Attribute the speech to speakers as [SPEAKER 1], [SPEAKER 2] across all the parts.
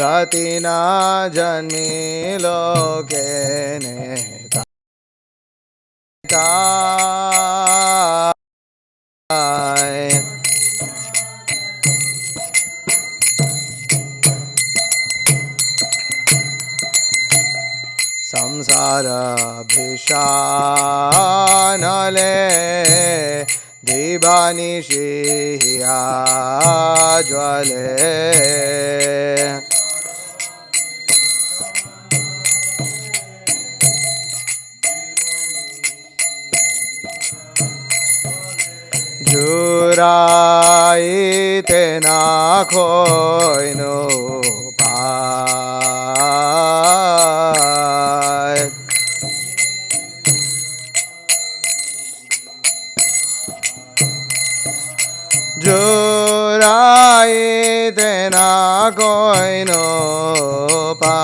[SPEAKER 1] રતિના જન્મી લોકે નેતા संसार भिषानले दिवानिशि ज्वले जुराईते ना खोइनो पाय जुराईते ना खोइनो पाय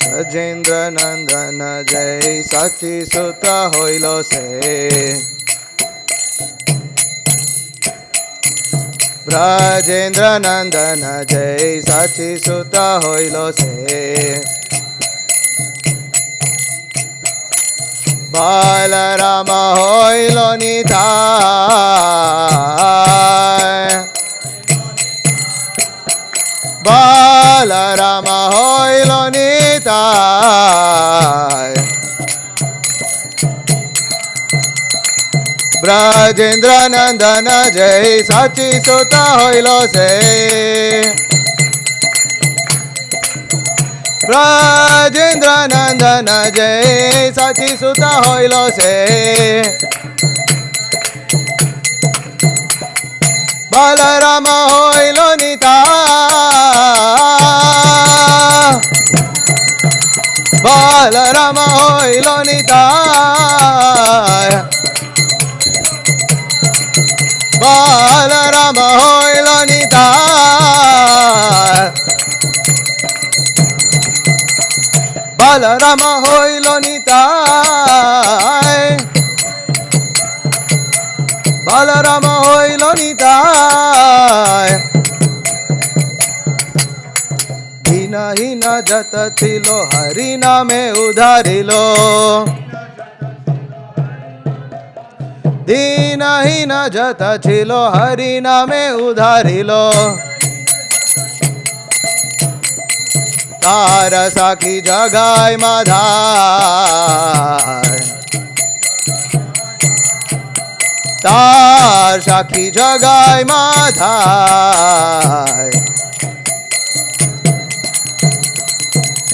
[SPEAKER 1] ब्रजेंद्र नंदन जय सची सुत होइलो से ब्रजेंद्र नंदन जय सची सुत होइलो से बालराम होइलो निताय बालराम होइलो निताय ब्रजेंद्र नंदन जय सची सुत होइलो से ब्रजेंद्र नंदन जय सची सुत होइलो से बालराम होइलो निताय बालराम होइलो निताय बालराम होइलो निताय बालराम होइलो निताय बालराम होइलो निताय दीन हीन जत थिलो हरि नामे उधारिलो दीन हीन जत थिलो हरि नामे उधारिलो तार साखी जगाय माधाय तार साखी जगाय माधाय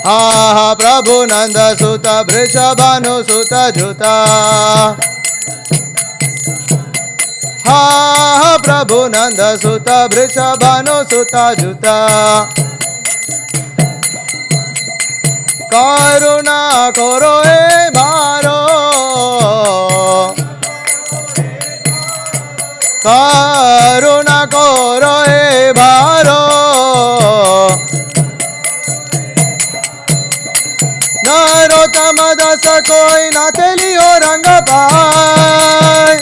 [SPEAKER 1] हा हा प्रभु नंद सुत वृषभानु सुत जुता हा हा प्रभु नंद सुत वृषभानु सुत जुता करुणा करो ए भारो करुणा करो ए भारो नरोत्तम दास कोई ना तेलियो रंग पाय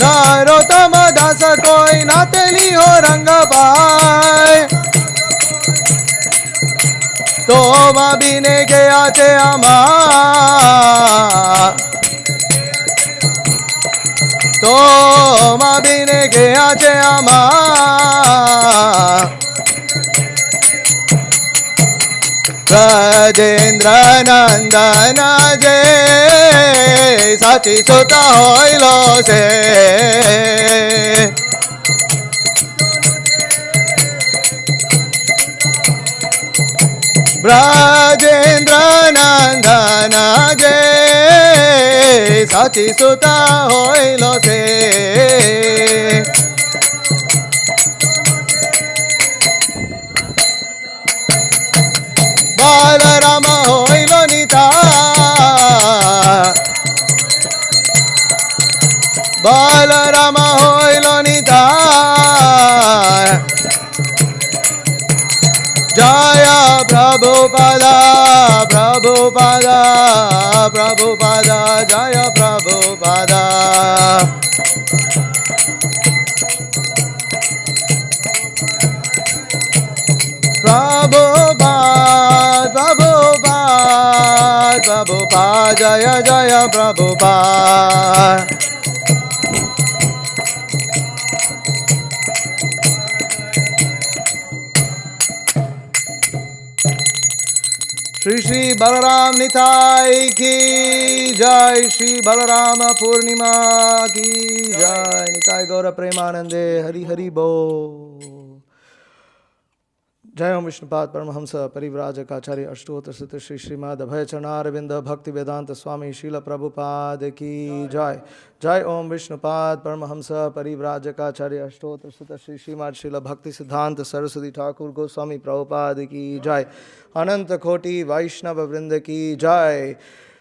[SPEAKER 1] नरोत्तम दास कोई ना तेलियो रंग पाय तो बिने के आते आमा तो बिने के आते आमा ब्रजेंद्र नंदन जय सची सुत होइलो से ब्रजेंद्र नंदन जय सची सुत होइलो से Balarama hoilo nitai, Balarama hoilo nitai. Jaya Prabhupada, Prabhupada, Prabhupada, Jaya Prabhupada. Prabhupada, Prabhupada, Prabhupada, Jaya Jaya Prabhupada. Shri Shri Balaram Nitai ki Jai, Shri Balarama Purnima ki Jai, Nitai Gaura Premanande, Hari Hari Bo. Jai Om Vishnupad Paramahamsa Parivrajaka Ashtotra Sutta Shri Srimad Abhay Charnaravinda Bhakti Vedanta Swami Srila Prabhupada ki Jai. Jai Om Vishnupad Paramahamsa Parivrajaka Ashtotra Sutta Shri Srimad Srila Bhakti Siddhanta Saraswati Thakur Goswami Prabhupada ki Jai. Ananta Koti Vaishnava Vrinda ki Jai.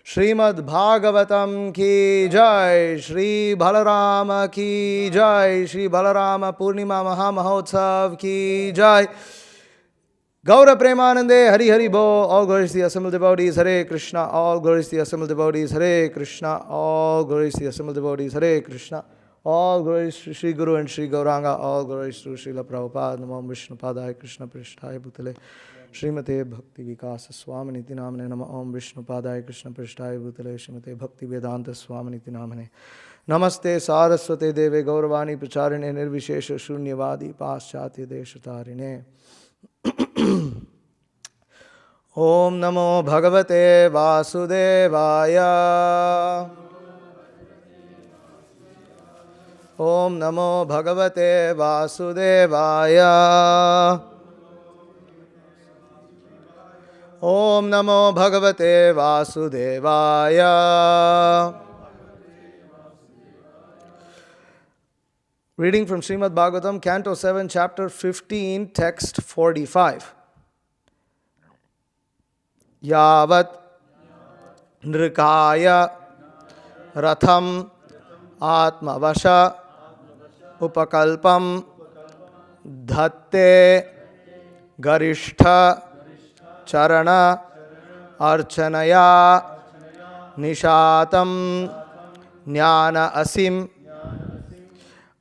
[SPEAKER 1] Srimad Bhagavatam ki Jai. Shri Balarama ki Jai. Shri Balarama Purnima Maha Mahotsav ki Jai. Gaura Premanande, Hari Hari Bo, all glories to the assembled devotees, Hare Krishna, all glories to the assembled devotees, Hare Krishna, all glories to the assembled devotees, Hare Krishna, all glories to Sri Guru and Sri Gauranga, all glories to Srila Prabhupada, Namo Vishnu Padaya Krishna Prishtaya Bhutale, Srimate Bhakti Vikasa Swaminiti Namane, Namo Om Vishnu Padaya Krishna Prishtaya Bhutale, Srimate Bhakti Vedanta Swaminiti Namane. Namaste Saraswate Deve Gauravani Pracharine Nirvishesha Shunyavadi Paschatya Deshatarine. Om Namo Bhagavate Vasudevaya. Om Namo Bhagavate Vasudevaya. Om Namo Bhagavate Vasudevaya. Reading from Srimad Bhagavatam, Canto 7, Chapter 15, Text 45. Yavat nrikaya ratham atmavasha upakalpam dhatte garishtha charana archanaya nishatam jnana asim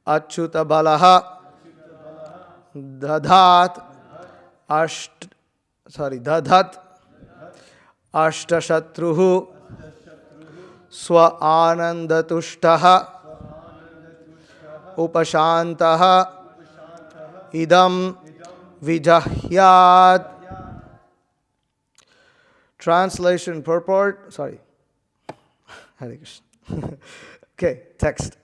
[SPEAKER 1] achyuta balaha dadhat astashatruhu swa anandatushtaha upashantaha idam vijahyat. Translation purport. Sorry. Hare Krishna. Okay, text.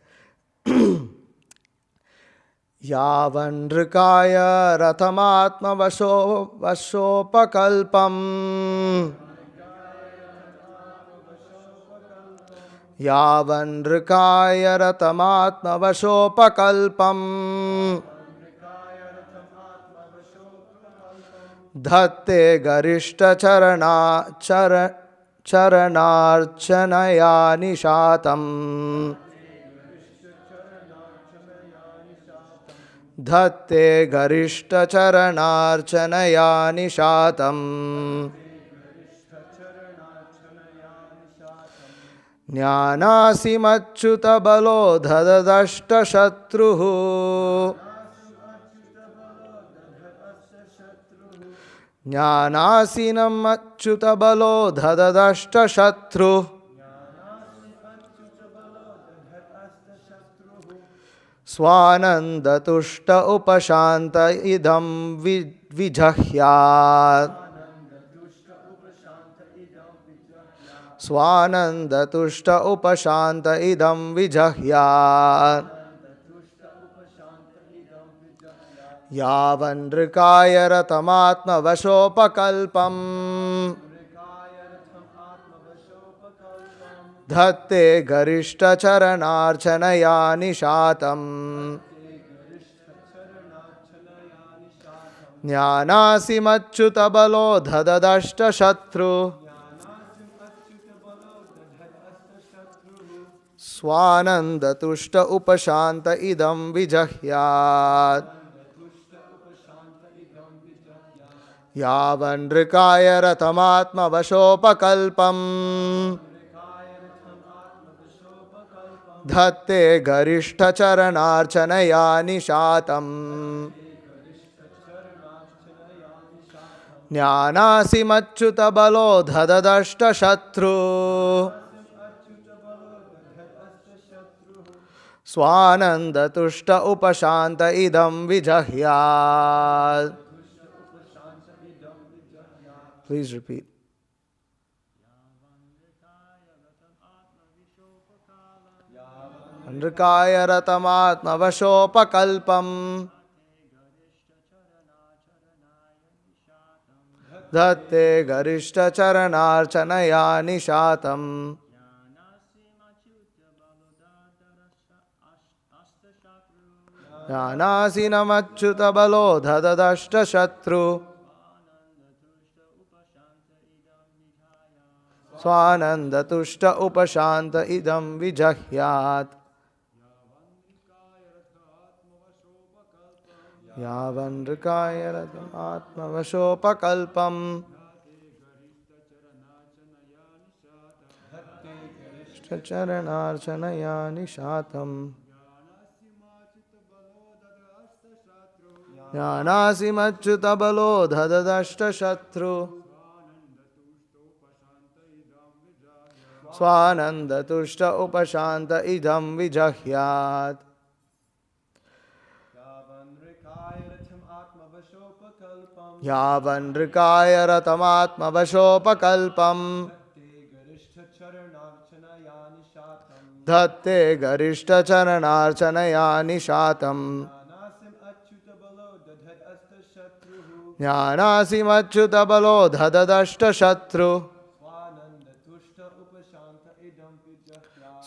[SPEAKER 1] Yavandrikaya rathamatma vasopakalpam. Yavandrikaya rathamatma vasopakalpam. Dhatte garishta charanarchanaya nishatam. Dhatte garishta charanarchanaya nishatam. Jnanasimachyuta balo dhadadashta shatruhu. Jnanasinam achyuta balo dhadadashta shatruhu. Swanandatushta upashanta idam vijahyat. Swanandatushta upashanta idam vijahyat. Yavandrikaya ratamatma vasopakalpam. Dhatte garishta charanarchanaya nishatam. Jnanasimachyutabalo dhadadashta shatru Swanandatushta upashanta idam vijahyat Yavandrikaya ratamatma vashopakalpam Dhatte garishta charanarchanaya nishatam Jnanasimachyutabalo dhadadashta shatru Swanandatushta upashanta idam vijahyat. Please repeat. Andrikaya ratamatma vashopakalpam Dhatte garishta charanarchanaya nishatam Jnanasinamachyutabalo dhadadashta shatru Swanandatushta upashanta idam vijahyat Yavandrikaya ratamatma vashopakalpam Charanarchanaya nishatam Jnanasimachyutabalo dhadadashta shatru Swanandatushta upashanta idam vijahyat Yavandrikaya ratamatma vashopakalpam Dhatte garishta charanarchanaya nishatam Jnanasimachyutabalo dhadadashta shatru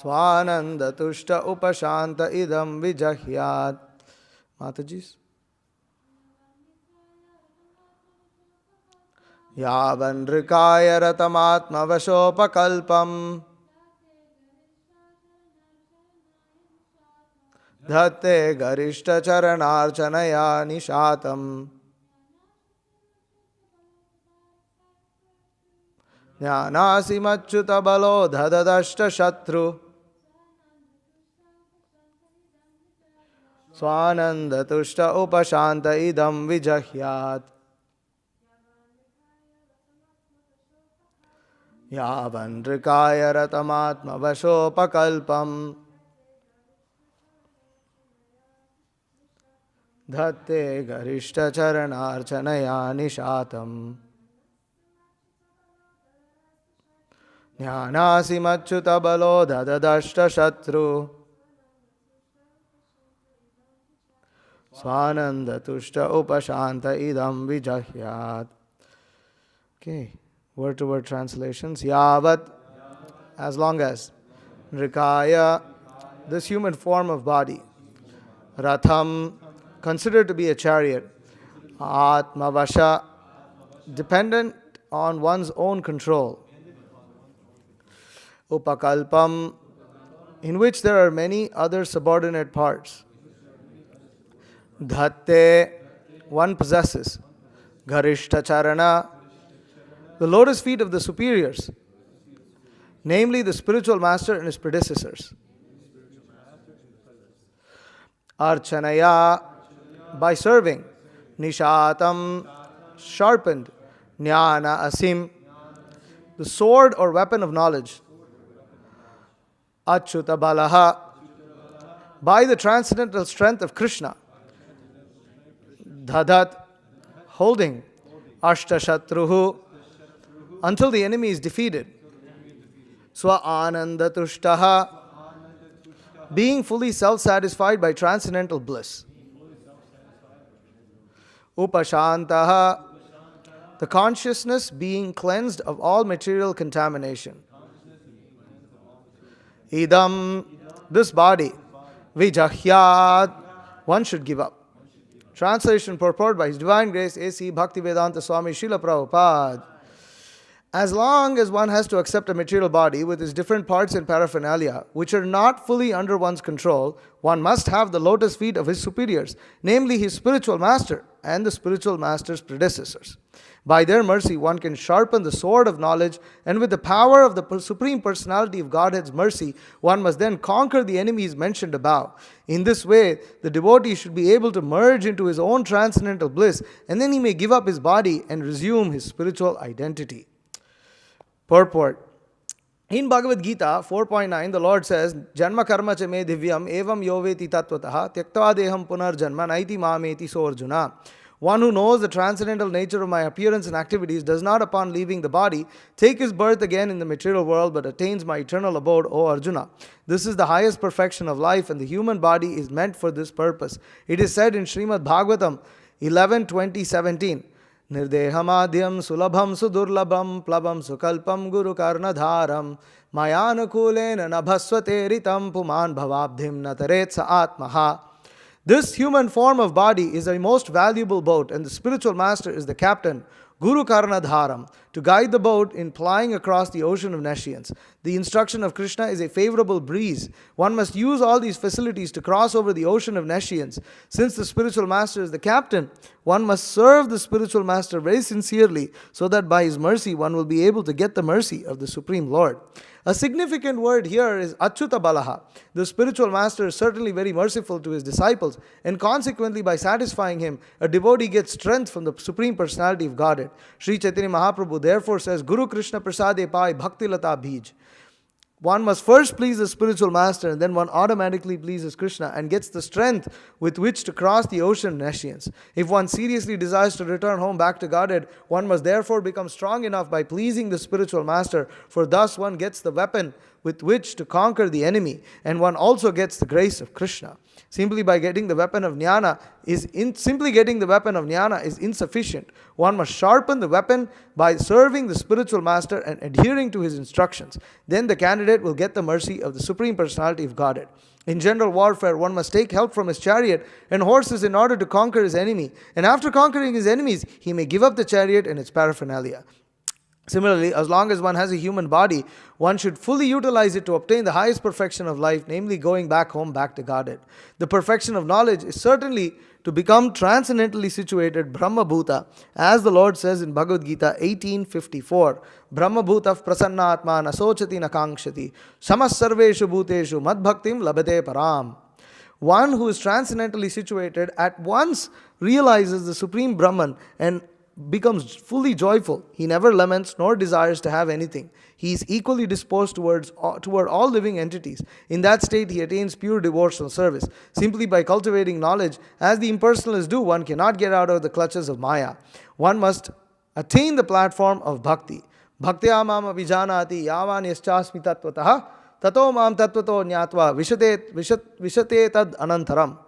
[SPEAKER 1] Swanandatushta upashanta idam vijahyat. Matajis. Yavandrikaya ratamatma vashopakalpam Dhatte garishta charanarchanaya nishatam Jnanasimachyutabalo dhadadashta shatru Swanandatushta upashanta idam vijahyat Yavandrikaya ratamatma vashopakalpam Dhatte garishta charanarchanaya nishatam Jnanasimachyutabalo dhadadashta shatru Swanandatushta upashanta idam vijahyat. Okay, word to word translations. Yavat, as long as. Rikaya, this human form of body. Ratham, considered to be a chariot. Atmavasha, dependent on one's own control. Upakalpam, in which there are many other subordinate parts. Dhatte, one possesses. Garishta charana, the lotus feet of the superiors, namely the spiritual master and his predecessors. Archanaya, by serving. Nishatam, sharpened. Jnana asim, the sword or weapon of knowledge. Achyuta balaha, by the transcendental strength of Krishna. Dhadat, holding. Ashtashatruhu, until the enemy is defeated. Swa anandatushtaha, being fully self-satisfied by transcendental bliss. Upashantaha, the consciousness being cleansed of all material contamination. Idam, this body. Vijahyat, one should give up. Translation purport by His Divine Grace A.C. Bhaktivedanta Swami Srila Prabhupada. As long as one has to accept a material body with its different parts and paraphernalia, which are not fully under one's control, one must have the lotus feet of his superiors, namely his spiritual master and the spiritual master's predecessors. By their mercy, one can sharpen the sword of knowledge, and with the power of the Supreme Personality of Godhead's mercy, one must then conquer the enemies mentioned above. In this way, the devotee should be able to merge into his own transcendental bliss, and then he may give up his body and resume his spiritual identity. Purport. In Bhagavad Gita 4.9, the Lord says, Janma karma cha me divyam evam yoveti tattvataha tyaktva deham punar janma naiti mameti so Arjuna. One who knows the transcendental nature of my appearance and activities does not, upon leaving the body, take his birth again in the material world, but attains my eternal abode, O Arjuna. This is the highest perfection of life, and the human body is meant for this purpose. It is said in Srimad Bhagavatam 11.20.17, Nirdehamadyam sulabham sudurlabham plabam sukalpam guru karnadharam mayanukulena nabhasvate ritam puman bhavabdhim nataretsa atmaha. This human form of body is a most valuable boat, and the spiritual master is the captain, Guru Karnadharam, to guide the boat in plying across the ocean of nescience. The instruction of Krishna is a favorable breeze. One must use all these facilities to cross over the ocean of nescience. Since the spiritual master is the captain, one must serve the spiritual master very sincerely, so that by his mercy one will be able to get the mercy of the Supreme Lord. A significant word here is Achyuta Balaha. The spiritual master is certainly very merciful to his disciples, and consequently by satisfying him, a devotee gets strength from the Supreme Personality of Godhead. Sri Chaitanya Mahaprabhu therefore says, Guru Krishna Prasade Pai Bhakti Lata Bij. One must first please the spiritual master, and then one automatically pleases Krishna and gets the strength with which to cross the ocean of nescience. If one seriously desires to return home back to Godhead, one must therefore become strong enough by pleasing the spiritual master, for thus one gets the weapon with which to conquer the enemy, and one also gets the grace of Krishna. Simply getting the weapon of jnana is insufficient. One must sharpen the weapon by serving the spiritual master and adhering to his instructions. Then the candidate will get the mercy of the Supreme Personality of Godhead. In general warfare, one must take help from his chariot and horses in order to conquer his enemy. And after conquering his enemies, he may give up the chariot and its paraphernalia. Similarly, as long as one has a human body, one should fully utilize it to obtain the highest perfection of life, namely going back home, back to Godhead. The perfection of knowledge is certainly to become transcendently situated Brahma Bhuta, as the Lord says in Bhagavad Gita 18.54, Brahma Bhuta prasannatma nasochati nakangshati samas sarveshu bhuteshu madbhaktim labate param. One who is transcendently situated at once realizes the Supreme Brahman and becomes fully joyful. He never laments nor desires to have anything. He is equally disposed toward all living entities. In that state, he attains pure devotional service. Simply by cultivating knowledge, as the impersonalists do, one cannot get out of the clutches of Maya. One must attain the platform of bhakti. Bhaktya mam abhijanati yavan yaschasmi tattvataha tato mam tattvato jnatva vishate tad anantaram.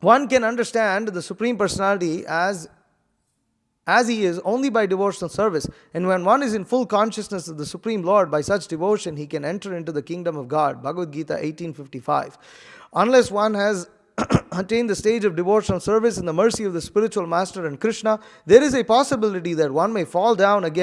[SPEAKER 1] One can understand the Supreme Personality as he is only by devotional service, and when one is in full consciousness of the Supreme Lord, by such devotion he can enter into the kingdom of God. Bhagavad Gita 18.55. Unless one has attained the stage of devotional service in the mercy of the spiritual master and Krishna, there is a possibility that one may fall down and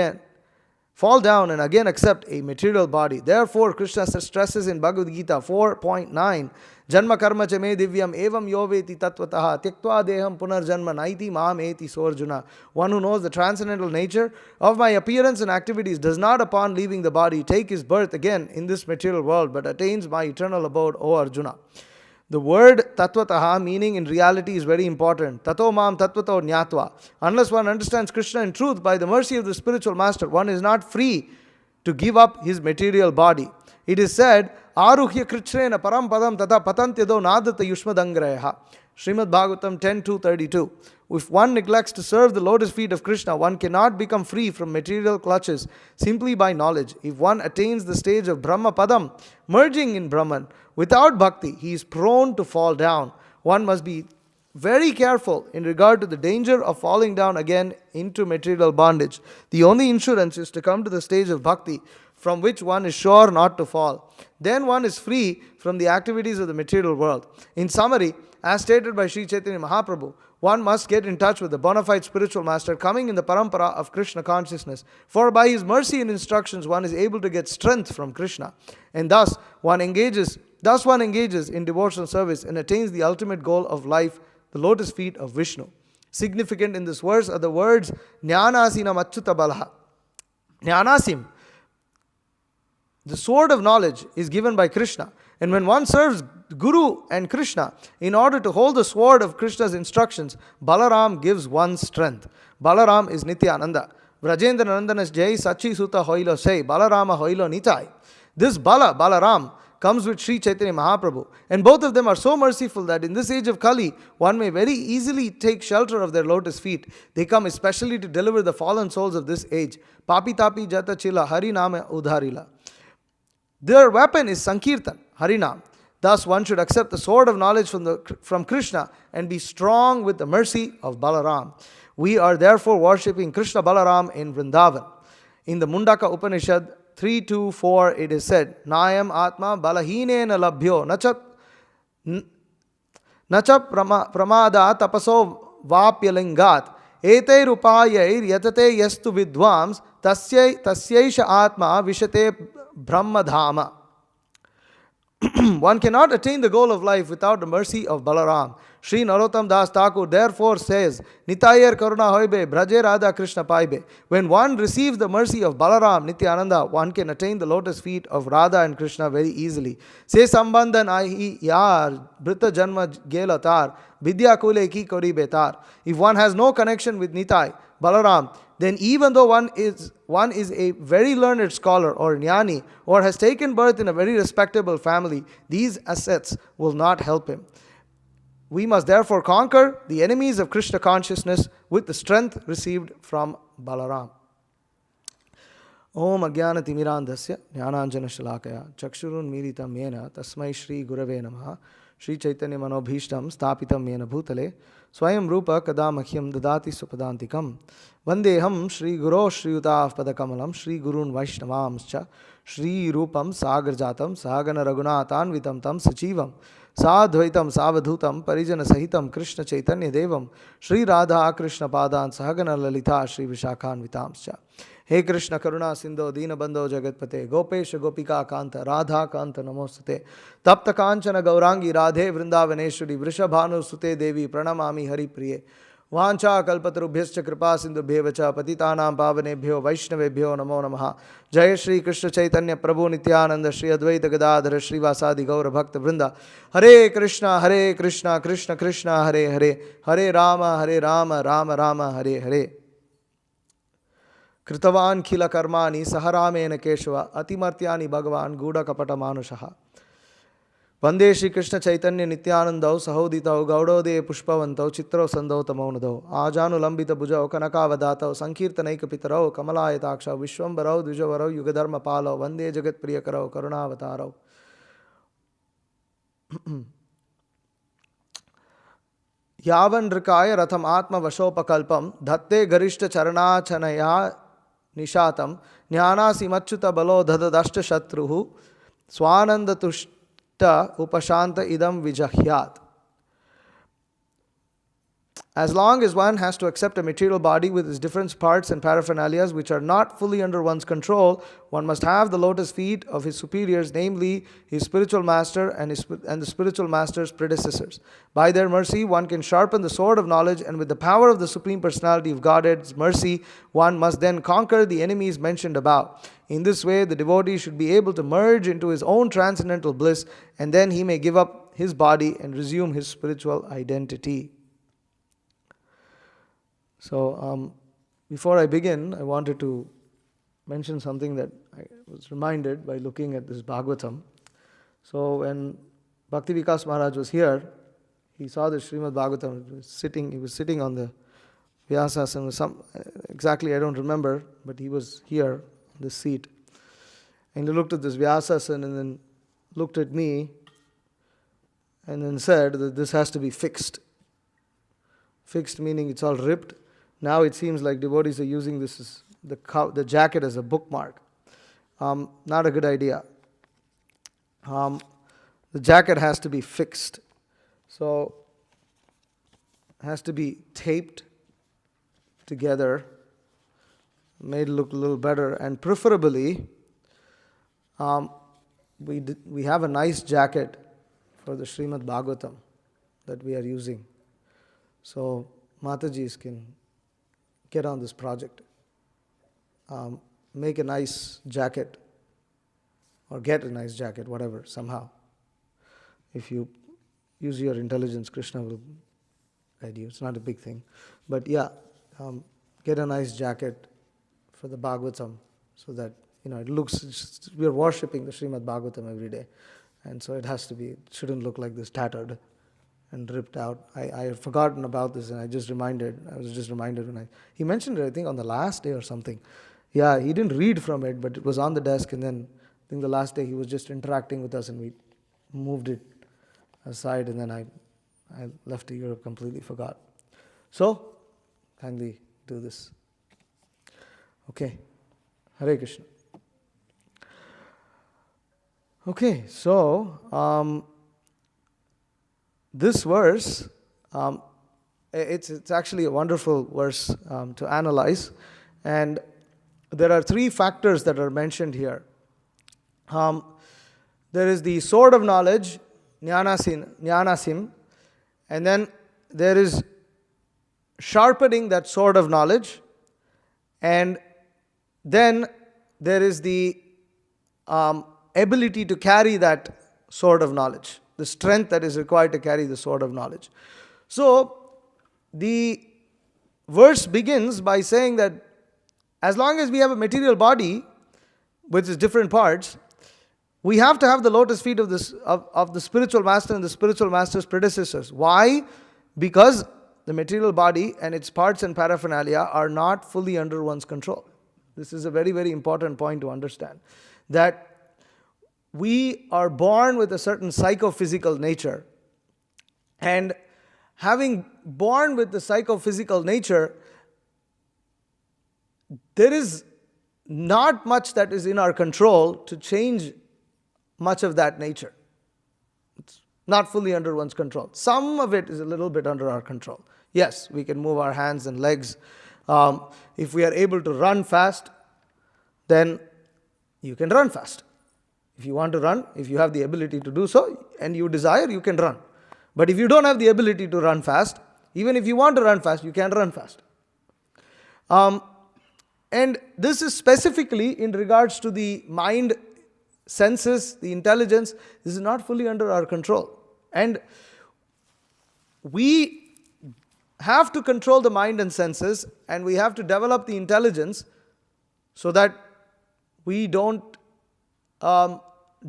[SPEAKER 1] again accept a material body. Therefore, Krishna stresses in Bhagavad Gita 4.9, Janma karma cha me divyam evam yoveti tattvataha tyaktva deham punarjanma naiti mam eti so Arjuna. One who knows the transcendental nature of my appearance and activities does not, upon leaving the body, take his birth again in this material world, but attains my eternal abode, O Arjuna. The word tattvataha, meaning in reality, is very important. Tato mam tattvato jnatva. Unless one understands Krishna in truth, by the mercy of the spiritual master, one is not free to give up his material body. It is said, Aruhya krichrena param padam tata patantyado nadata yushmadangrayaha. Srimad Bhagavatam 10.2.32. If one neglects to serve the lotus feet of Krishna, one cannot become free from material clutches simply by knowledge. If one attains the stage of Brahma Padam, merging in Brahman, without bhakti, he is prone to fall down. One must be very careful in regard to the danger of falling down again into material bondage. The only insurance is to come to the stage of bhakti, from which one is sure not to fall. Then one is free from the activities of the material world. In summary, as stated by Sri Chaitanya Mahaprabhu, one must get in touch with the bona fide spiritual master coming in the parampara of Krishna consciousness. For by his mercy and instructions, one is able to get strength from Krishna. And thus one engages in devotional service and attains the ultimate goal of life, the lotus feet of Vishnu. Significant in this verse are the words Jnanasinam Achyuta Balaha. Jnanasim, the sword of knowledge, is given by Krishna. And when one serves Guru and Krishna, in order to hold the sword of Krishna's instructions, Balaram gives one strength. Balaram is Nityananda. Vrajendra Nandanas Jai Sachi Sutta Hoilo Say, Balarama Hoilo Nitai. This Balaram, comes with Sri Chaitanya Mahaprabhu. And both of them are so merciful that in this age of Kali, one may very easily take shelter of their lotus feet. They come especially to deliver the fallen souls of this age. Papi Tapi Jata Chila Hari Nama Udharila. Their weapon is Sankirtan, Harinam. Thus one should accept the sword of knowledge from Krishna and be strong with the mercy of Balaram. We are therefore worshipping Krishna Balaram in Vrindavan. In the Mundaka Upanishad 3:2-4 it is said, Nayam Atma Balahinena Labhyo Nacha Pramada Tapaso Vapyalingat Ete Rupayair Yatate Yastu Vidwams Tasyaisha Atma Vishate Brahmadhama. One cannot attain the goal of life without the mercy of Balaram. Sri Narottam Das Thakur therefore says, Nitayar Karuna Hoibe, Braje Radha Krishna Paibe. When one receives the mercy of Balaram, Nityananda, one can attain the lotus feet of Radha and Krishna very easily. Se Sambandhan Ahi Yar, Brita Janma Gelatar, Vidya Kule Ki Kori Betar. If one has no connection with Nitai, Balaram, then even though one is a very learned scholar or jnani or has taken birth in a very respectable family, these assets will not help him. We must therefore conquer the enemies of Krishna consciousness with the strength received from Balaram. Om Ajnana Timirandasya Jnananjana Shalakaya Chakshurun Militam Yena Tasmai Shri Gurave Namaha Shri Chaitanya Manobhishtam Stapitam Yena Bhutale Swayam Rupa Kadamahyam Dadati Supadantikam Vandeham Shri Guru Shriyutav Padakamalam Shri Gurun Vaishnavamscha Shri Rupam Sagarjatam Sagana Raghunathan Vitam Tam Sachivam Sadhvaitam Savadhutam Parijana Sahitam Krishna Chaitanya Devam Shri Radha Krishna Padan Sahagana Lalita Shri Vishakhan Vitamscha. He Krishna Karuna Sindho Dina Bandho Jagatpate Gopesha Gopika Kanta Radha Kanta Namostate Tapta Kanchana Gaurangi Radhe Vrindavaneshwari Vrishabhanu Sute Devi Pranamami Hari Priye Vancha Kalpatarubhyascha Kripa Sindhu Bhevacha Patitanam Pavanebhyo Vaishnavebhyo Namo Namaha Jaya Shri Krishna Chaitanya Prabhu Nityananda Shri Advaita Gadadhara Shri Vasadi Gaura Bhakta Vrinda Hare Krishna Krishna Krishna Hare Hare Hare Rama Rama Rama Hare Hare Kritavan Khila Karmani Saharamena Keshava Atimartyani Bhagavan Guda Kapata Manushaha Vande Shri Krishna Chaitanya Nityanandau Sahoditau Gaudode Pushpavantau Chitro Sandau Tamaunadau Ajanu Lambita Bujau Kanakavadatau Sankirtanaika Pitarau Kamalayataksha Vishwambarau Dvijavarau Yugadharma Palau Vande Jagat Priyakarau Karunavatarau Yavan Rikaya Ratham Atma Vashopakalpam Dhatte Garishta Charana Chanaya Nishatam Jnana Simachyuta Balo Dhadadashta Shatruhu Swananda Tushta Upashanta Idam Vijahyat. As long as one has to accept a material body with its different parts and paraphernalias which are not fully under one's control, one must have the lotus feet of his superiors, namely his spiritual master and the spiritual master's predecessors. By their mercy, one can sharpen the sword of knowledge, and with the power of the Supreme Personality of Godhead's mercy, one must then conquer the enemies mentioned above. In this way, the devotee should be able to merge into his own transcendental bliss, and then he may give up his body and resume his spiritual identity. So, before I begin, I wanted to mention something that I was reminded by looking at this Bhagavatam. So, when Bhakti Vikas Maharaj was here, he saw the Srimad Bhagavatam. He was sitting on the Vyasasana. Exactly, I don't remember, but he was here on this seat. And he looked at this Vyasasana and then looked at me and then said that this has to be fixed. Fixed meaning it's all ripped. Now it seems like devotees are using this as the jacket as a bookmark. not a good idea. The jacket has to be fixed. So, it has to be taped together, made look a little better, and preferably, we have a nice jacket for the Srimad Bhagavatam that we are using. So, Matajis can get on this project. Make a nice jacket, or get a nice jacket, whatever, somehow. If you use your intelligence, Krishna will guide you. It's not a big thing. But yeah, get a nice jacket for the Bhagavatam so that, it looks, we are worshipping the Srimad Bhagavatam every day. And so it shouldn't look like this tattered and ripped out. I had forgotten about this and I was just reminded when he mentioned it, I think on the last day or something. Yeah, he didn't read from it, but it was on the desk, and then I think the last day he was just interacting with us and we moved it aside, and then I left to Europe, completely forgot. So, kindly do this. Okay, Hare Krishna. Okay, so this verse, it's actually a wonderful verse to analyze, and there are three factors that are mentioned here. There is the sword of knowledge, jnanasim, and then there is sharpening that sword of knowledge, and then there is the ability to carry that sword of knowledge, the strength that is required to carry the sword of knowledge. So, the verse begins by saying that as long as we have a material body, which is different parts, we have to have the lotus feet of the spiritual master and the spiritual master's predecessors. Why? Because the material body and its parts and paraphernalia are not fully under one's control. This is a very, very important point to understand. That we are born with a certain psychophysical nature. And having born with the psychophysical nature, there is not much that is in our control to change much of that nature. It's not fully under one's control. Some of it is a little bit under our control. Yes, we can move our hands and legs. If we are able to run fast, then you can run fast. If you want to run, if you have the ability to do so, and you desire, you can run. But if you don't have the ability to run fast, even if you want to run fast, you can't run fast. And this is specifically in regards to the mind, senses, the intelligence. This is not fully under our control. And we have to control the mind and senses, and we have to develop the intelligence so that we don't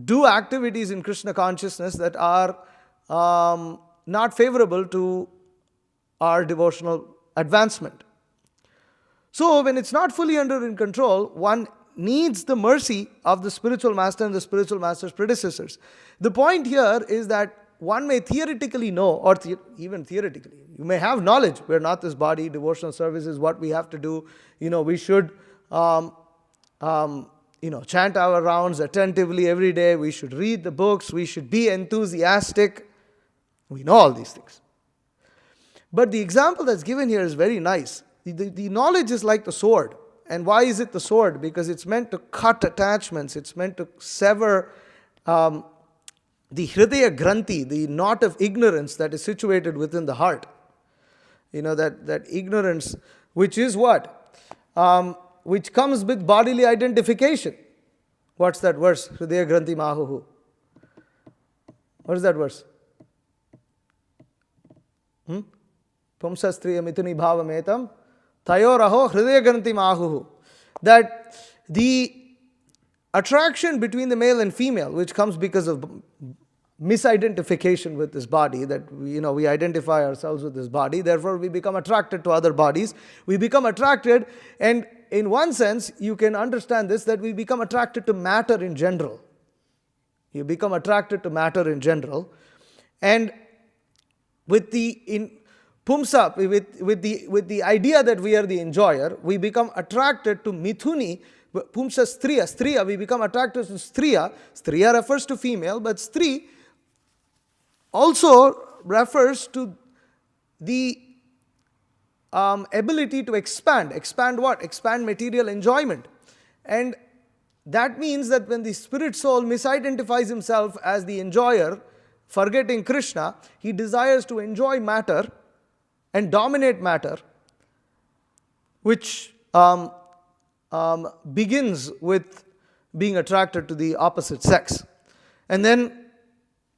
[SPEAKER 1] do activities in Krishna consciousness that are not favorable to our devotional advancement. So, when it's not fully under control, one needs the mercy of the spiritual master and the spiritual master's predecessors. The point here is that one may theoretically know, or even theoretically, you may have knowledge. We're not this body, devotional service is what we have to do. We should chant our rounds attentively every day. We should read the books. We should be enthusiastic. We know all these things. But the example that's given here is very nice. The knowledge is like the sword. And why is it the sword? Because it's meant to cut attachments. It's meant to sever the hridaya granthi, the knot of ignorance that is situated within the heart. That ignorance, which is what? Which comes with bodily identification. What's that verse? Hridaya granthi mahuhu. What is that verse? Pumsastriya mituni bhavametam tayoraho hridaya granthi mahuhu. That the attraction between the male and female, which comes because of misidentification with this body, that we identify ourselves with this body, therefore we become attracted to other bodies. We become attracted, and in one sense, you can understand this, that we become attracted to matter in general. You become attracted to matter in general. And with the idea that we are the enjoyer, we become attracted to mithuni, Pumsa striya, striya, we become attracted to striya. Striya refers to female, but stri also refers to the ability to expand. Expand what? Expand material enjoyment. And that means that when the spirit soul misidentifies himself as the enjoyer, forgetting Krishna, he desires to enjoy matter and dominate matter, which begins with being attracted to the opposite sex. And then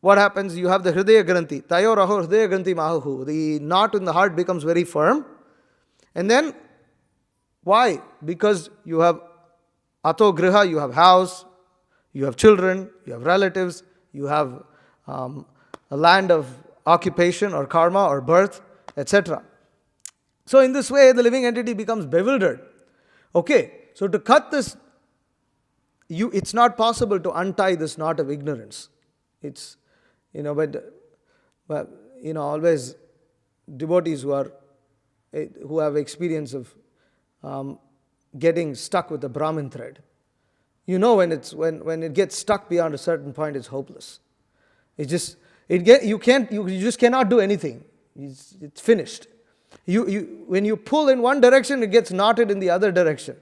[SPEAKER 1] what happens? You have the Hridaya Granthi. Tayo raho Hridaya Granthi mahuhu. The knot in the heart becomes very firm. And then, why? Because you have Ato Griha, you have house, you have children, you have relatives, you have a land of occupation or karma or birth, etc. So in this way, the living entity becomes bewildered. Okay, so to cut this, it's not possible to untie this knot of ignorance. It's, always devotees who have experience of getting stuck with the Brahmin thread. When it gets stuck beyond a certain point, it's hopeless. You just cannot do anything. It's finished. When you pull in one direction, it gets knotted in the other direction,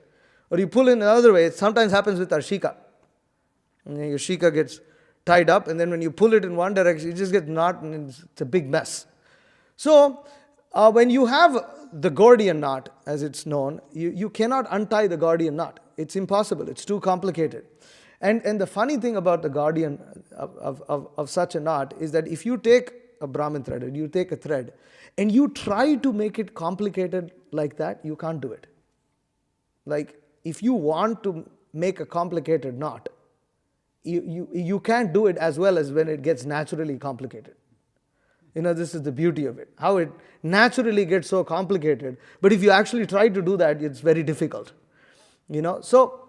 [SPEAKER 1] or you pull in another way. It sometimes happens with our shika. Your shika gets tied up, and then when you pull it in one direction, it just gets knotted, and it's a big mess. So when you have the Gordian knot, as it's known, you cannot untie the Gordian knot. It's impossible. It's too complicated. And the funny thing about the Gordian of such a knot is that if you take a Brahmin thread, or you take a thread, and you try to make it complicated like that, you can't do it. Like, if you want to make a complicated knot, you can't do it as well as when it gets naturally complicated. This is the beauty of it, how it naturally gets so complicated. But if you actually try to do that, it's very difficult. So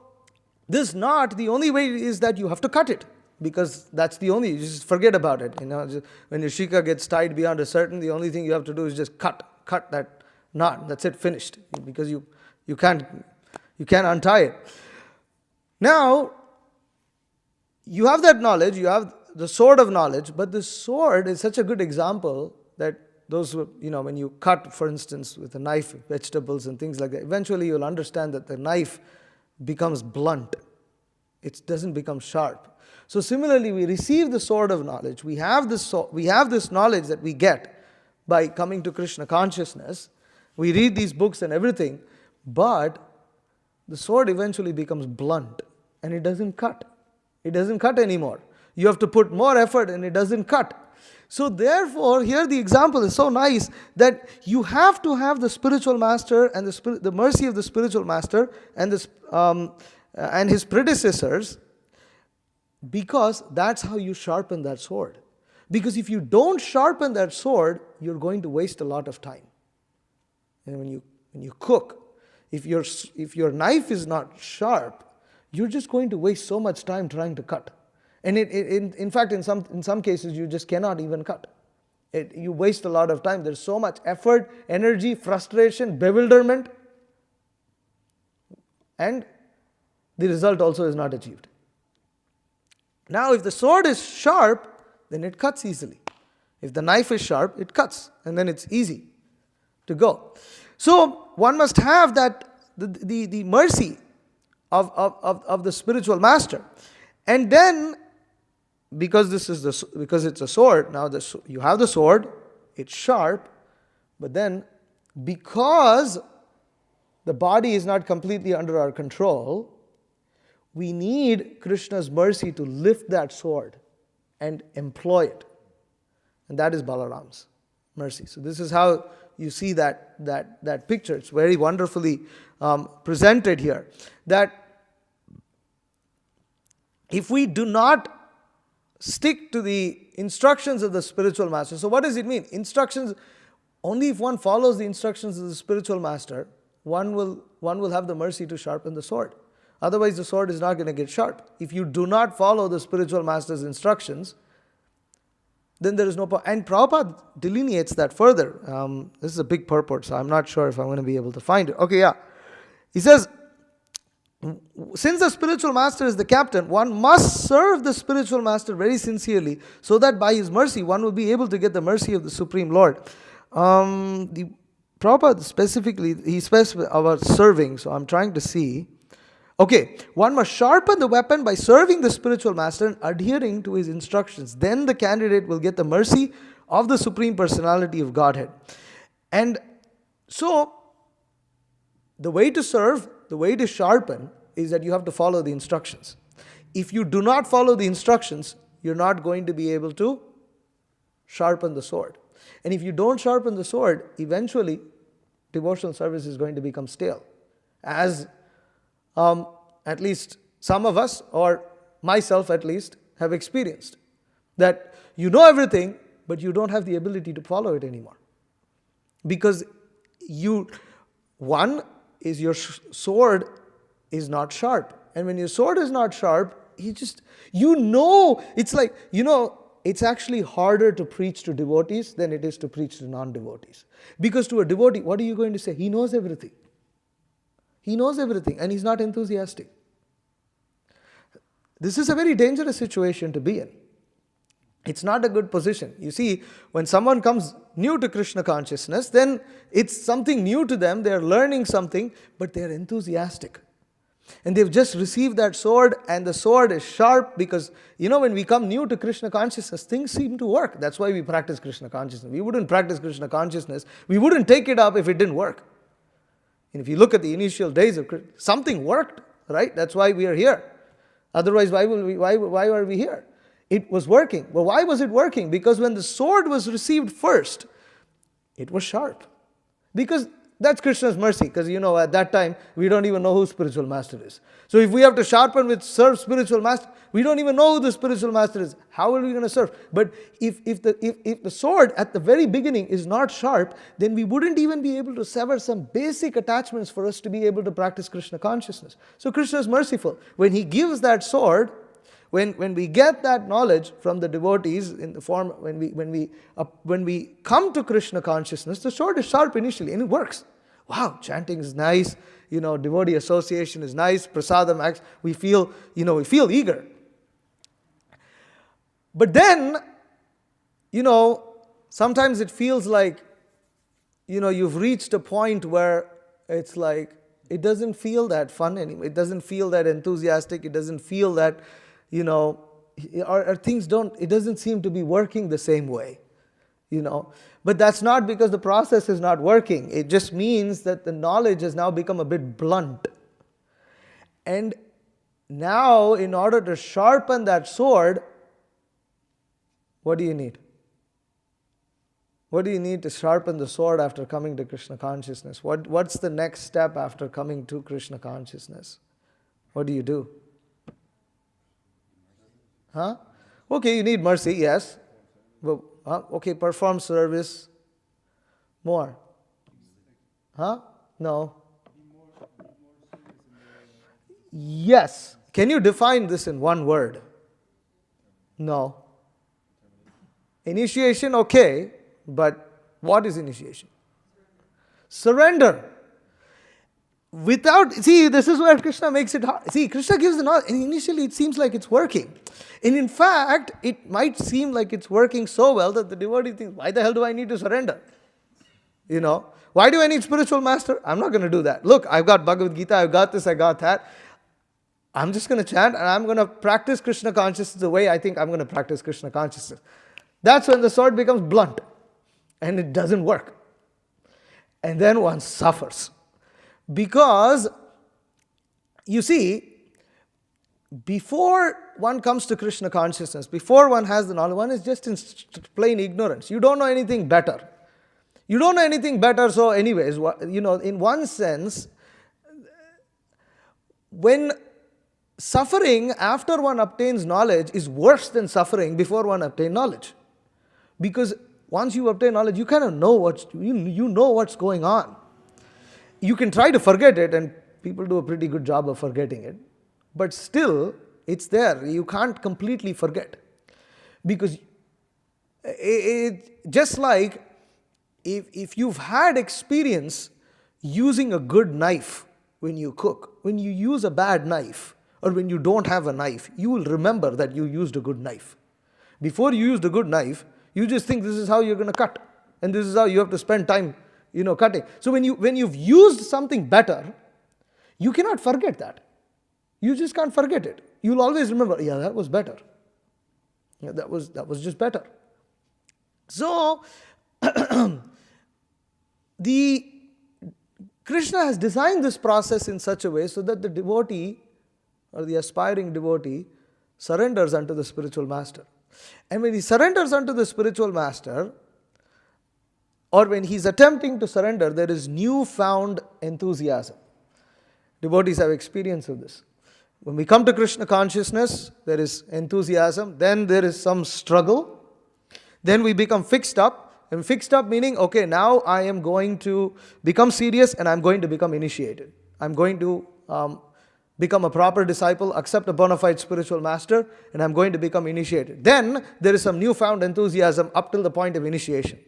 [SPEAKER 1] this knot, the only way is that you have to cut it, because that's the only, you just forget about it. When your shika gets tied beyond a certain, the only thing you have to do is just cut that knot. That's it, finished, because you can't untie it. Now, you have that knowledge, you have the sword of knowledge, but the sword is such a good example that those who, when you cut, for instance, with a knife, vegetables and things like that, eventually you'll understand that the knife becomes blunt. It doesn't become sharp. So similarly, we receive the sword of knowledge. We have this knowledge that we get by coming to Krishna consciousness. We read these books and everything, but the sword eventually becomes blunt, and it doesn't cut. It doesn't cut anymore. You have to put more effort, and it doesn't cut. So therefore, here the example is so nice that you have to have the spiritual master and the mercy of the spiritual master and his predecessors, because that's how you sharpen that sword. Because if you don't sharpen that sword, you're going to waste a lot of time. And when you cook, if your knife is not sharp, you're just going to waste so much time trying to cut. And in fact, in some cases, you just cannot even cut. You waste a lot of time. There's so much effort, energy, frustration, bewilderment, and the result also is not achieved. Now, if the sword is sharp, then it cuts easily. If the knife is sharp, it cuts, and then it's easy to go. So one must have that the mercy of the spiritual master, and then because it's a sword. Now you have the sword, it's sharp, but then because the body is not completely under our control, we need Krishna's mercy to lift that sword and employ it. And that is Balaram's mercy. So this is how you see that picture. It's very wonderfully presented here. That if we do not stick to the instructions of the spiritual master. So what does it mean? Instructions, only if one follows the instructions of the spiritual master, one will have the mercy to sharpen the sword. Otherwise, the sword is not going to get sharp. If you do not follow the spiritual master's instructions, then there is no point. And Prabhupada delineates that further. This is a big purport, so I'm not sure if I'm going to be able to find it. Okay, yeah. He says, Since the spiritual master is the captain, one must serve the spiritual master very sincerely, so that by his mercy one will be able to get the mercy of the Supreme Lord. The Prabhupada specifically, he specifies about serving, so I'm trying to see. Okay, one must sharpen the weapon by serving the spiritual master and adhering to his instructions. Then the candidate will get the mercy of the Supreme Personality of Godhead. And so, the way to serve, the way to sharpen, is that you have to follow the instructions. If you do not follow the instructions, you're not going to be able to sharpen the sword. And if you don't sharpen the sword, eventually devotional service is going to become stale. As at least some of us, or myself at least, have experienced. That you know everything, but you don't have the ability to follow it anymore. Because one is your sword is not sharp. And when your sword is not sharp, it's like, it's actually harder to preach to devotees than it is to preach to non-devotees. Because to a devotee, what are you going to say? He knows everything. He knows everything and he's not enthusiastic. This is a very dangerous situation to be in. It's not a good position. You see, when someone comes new to Krishna consciousness, then it's something new to them, they're learning something, but they're enthusiastic. And they've just received that sword, and the sword is sharp because, when we come new to Krishna consciousness, things seem to work. That's why we practice Krishna consciousness. We wouldn't practice Krishna consciousness, we wouldn't take it up if it didn't work. And if you look at the initial days of Krishna, something worked, right? That's why we are here. Otherwise, why are we here? It was working. Well, why was it working? Because when the sword was received first, it was sharp. Because that's Krishna's mercy. Because, at that time, we don't even know who spiritual master is. So if we have to sharpen with serve spiritual master, we don't even know who the spiritual master is. How are we going to serve? But if the sword at the very beginning is not sharp, then we wouldn't even be able to sever some basic attachments for us to be able to practice Krishna consciousness. So Krishna is merciful. When he gives that sword, when we get that knowledge from the devotees in the form, when we come to Krishna consciousness, the sword is sharp initially and it works. Wow, chanting is nice, devotee association is nice, prasadam acts, we feel eager. But then, sometimes it feels like, you've reached a point where it's like, it doesn't feel that fun anymore. It doesn't feel that enthusiastic. It doesn't feel that, or things it doesn't seem to be working the same way, But that's not because the process is not working. It just means that the knowledge has now become a bit blunt. And now, in order to sharpen that sword, what do you need? What do you need to sharpen the sword after coming to Krishna consciousness? What's the next step after coming to Krishna consciousness? What do you do? Huh? Okay, you need mercy, yes. But, okay, perform service. More. Huh? No. Yes. Can you define this in one word? No. Initiation, okay, but what is initiation? Surrender. This is where Krishna makes it hard. See, Krishna gives the knowledge, and initially it seems like it's working. And in fact, it might seem like it's working so well that the devotee thinks, why the hell do I need to surrender? Why do I need spiritual master? I'm not going to do that. Look, I've got Bhagavad Gita, I've got this, I got that. I'm just going to chant and I'm going to practice Krishna consciousness the way I think I'm going to practice Krishna consciousness. That's when the sword becomes blunt and it doesn't work. And then one suffers. Because, you see, before one comes to Krishna consciousness, before one has the knowledge, one is just in plain ignorance. You don't know anything better. You don't know anything better, so anyways, in one sense, when suffering after one obtains knowledge is worse than suffering before one obtains knowledge. Because once you obtain knowledge, you kind of know what's going on. You can try to forget it, and people do a pretty good job of forgetting it. But still, it's there. You can't completely forget. Because just like if you've had experience using a good knife, when you cook. When you use a bad knife or when you don't have a knife, you will remember that you used a good knife. Before you used a good knife, you just think this is how you're going to cut. And this is how you have to spend time, cutting. So when you've used something better, you cannot forget that. You just can't forget it. You'll always remember, yeah, that was better. Yeah, that was just better. So, Krishna has designed this process in such a way so that the devotee or the aspiring devotee surrenders unto the spiritual master. And when he surrenders unto the spiritual master, or when he's attempting to surrender, there is newfound enthusiasm. Devotees have experience of this. When we come to Krishna consciousness, there is enthusiasm, then there is some struggle, then we become fixed up, and fixed up meaning, okay, now I am going to become serious and I'm going to become initiated. I'm going to become a proper disciple, accept a bona fide spiritual master, and I'm going to become initiated. Then there is some newfound enthusiasm up till the point of initiation.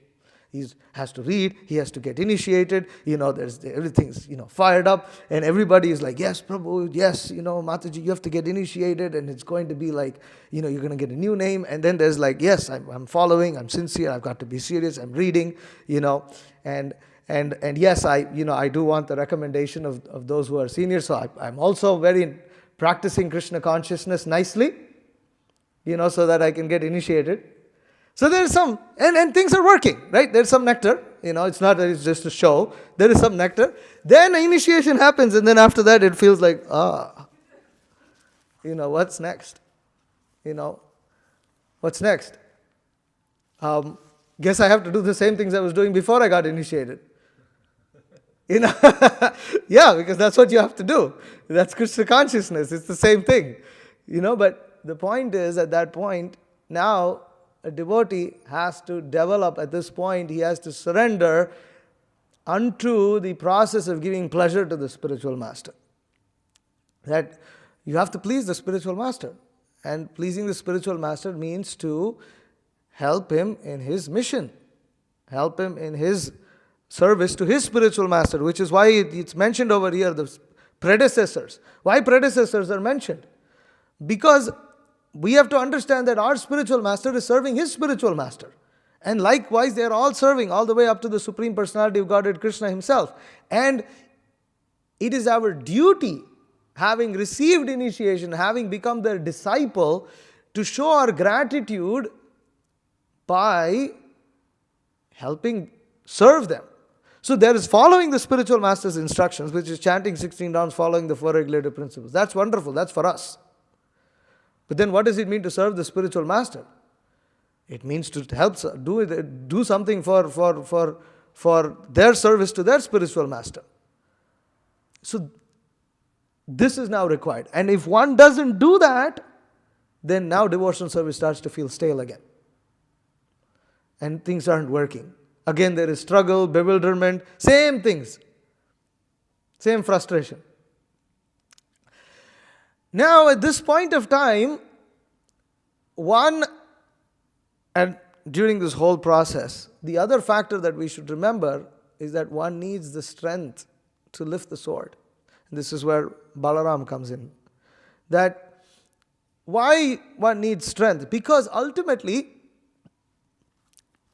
[SPEAKER 1] He has to read, he has to get initiated, everything's, fired up, and everybody is like, yes, Prabhu, yes, Mataji, you have to get initiated, and it's going to be like, you're going to get a new name, and then there's like, yes, I'm following, I'm sincere, I've got to be serious, I'm reading, and yes, I do want the recommendation of those who are seniors, so I'm also very practicing Krishna consciousness nicely, so that I can get initiated. So there's some, and things are working, right? There's some nectar, it's not that it's just a show. There is some nectar. Then initiation happens, and then after that it feels like, what's next? What's next? Guess I have to do the same things I was doing before I got initiated. Yeah, because that's what you have to do. That's Krishna consciousness. It's the same thing, but the point is, at that point, now, a devotee has to develop, at this point, he has to surrender unto the process of giving pleasure to the spiritual master. That you have to please the spiritual master. And pleasing the spiritual master means to help him in his mission, help him in his service to his spiritual master, which is why it's mentioned over here, the predecessors. Why predecessors are mentioned? Because we have to understand that our spiritual master is serving his spiritual master. And likewise, they are all serving all the way up to the Supreme Personality of Godhead, Krishna himself. And it is our duty, having received initiation, having become their disciple, to show our gratitude by helping serve them. So there is following the spiritual master's instructions, which is chanting 16 rounds, following the 4 regulative principles. That's wonderful. That's for us. But then what does it mean to serve the spiritual master? It means to help do something for their service to their spiritual master. So this is now required. And if one doesn't do that, then now devotional service starts to feel stale again. And things aren't working. Again, there is struggle, bewilderment, same things. Same frustration. Now, at this point of time, and during this whole process, the other factor that we should remember is that one needs the strength to lift the sword. And this is where Balaram comes in. That why one needs strength? Because ultimately,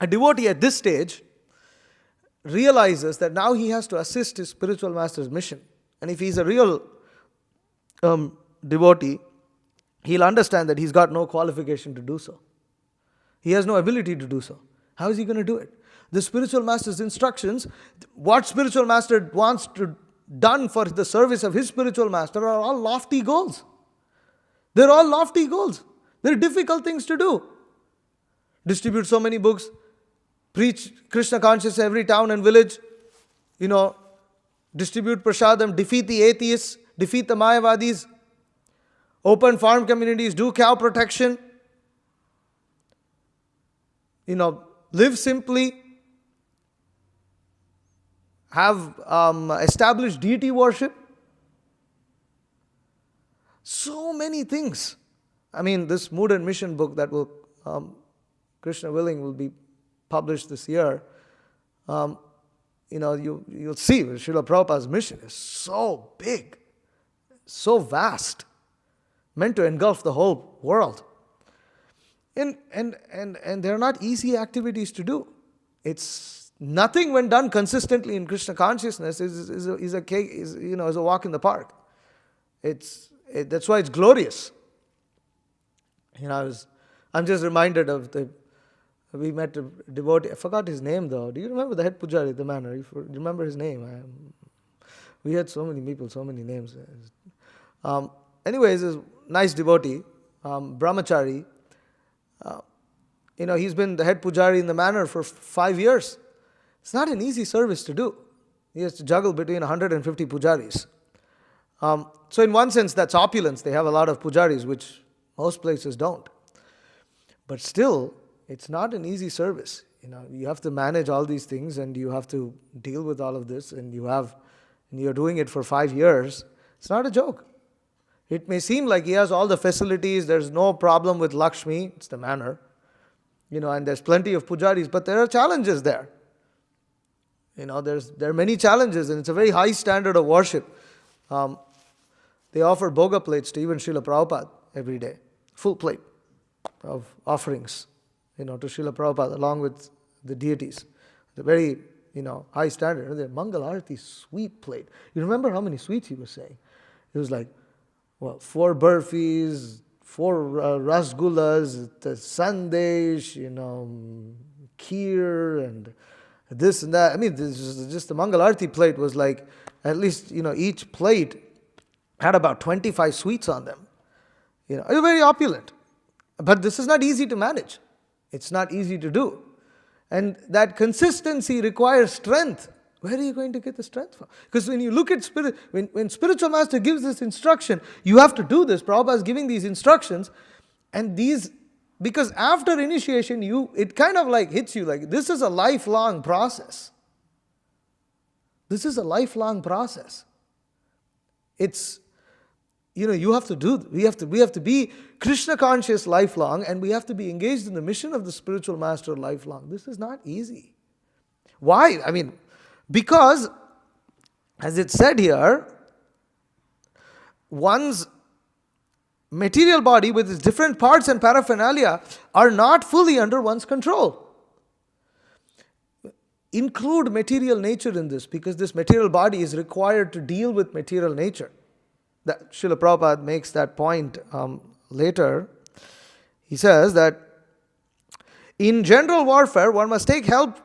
[SPEAKER 1] a devotee at this stage realizes that now he has to assist his spiritual master's mission. And if he's a real devotee, he'll understand that he's got no qualification to do so. He has no ability to do so. How is he going to do it? The spiritual master's instructions, what spiritual master wants to done for the service of his spiritual master are all lofty goals. They're all lofty goals. They're difficult things to do. Distribute so many books, preach Krishna consciousness every town and village, distribute prasadam, defeat the atheists, defeat the Mayavadis, open farm communities, do cow protection, live simply, have established deity worship. So many things. I mean, this Mood and Mission book that will, Krishna willing, will be published this year. you'll see Srila Prabhupada's mission is so big, so vast, meant to engulf the whole world. And they're not easy activities to do. It's nothing when done consistently in Krishna consciousness is a walk in the park. That's why it's glorious. I'm just reminded of we met a devotee. I forgot his name though. Do you remember the head pujari at the manor? Do you remember his name? We had so many people, so many names. Anyways, this nice devotee, brahmachari. He's been the head pujari in the manor for 5 years. It's not an easy service to do. He has to juggle between 150 pujaris. So in one sense, that's opulence. They have a lot of pujaris, which most places don't. But still, it's not an easy service. You have to manage all these things, and you have to deal with all of this, and you're doing it for 5 years. It's not a joke. It may seem like he has all the facilities, there's no problem with Lakshmi, it's the manor, and there's plenty of pujaris, but there are challenges there. There are many challenges, and it's a very high standard of worship. They offer bhoga plates to even Srila Prabhupada every day, full plate of offerings, to Srila Prabhupada along with the deities. It's a very, high standard. The Mangal Arati sweet plate. You remember how many sweets he was saying? It was like, 4 burfis, 4 rasgullas, the sandesh, kheer, and this and that. This is just the Mangal Arati plate was like, at least, each plate had about 25 sweets on them. It was very opulent. But this is not easy to manage. It's not easy to do. And that consistency requires strength. Where are you going to get the strength from? Because when you look at spirit, when spiritual master gives this instruction, you have to do this. Prabhupada is giving these instructions, and because after initiation, it kind of like hits you like this is a lifelong process. This is a lifelong process. It's, you have to do, we have to be Krishna conscious lifelong, and we have to be engaged in the mission of the spiritual master lifelong. This is not easy. Why? Because, as it's said here, one's material body with its different parts and paraphernalia are not fully under one's control. Include material nature in this, because this material body is required to deal with material nature. That Srila Prabhupada makes that point later. He says that in general warfare, one must take help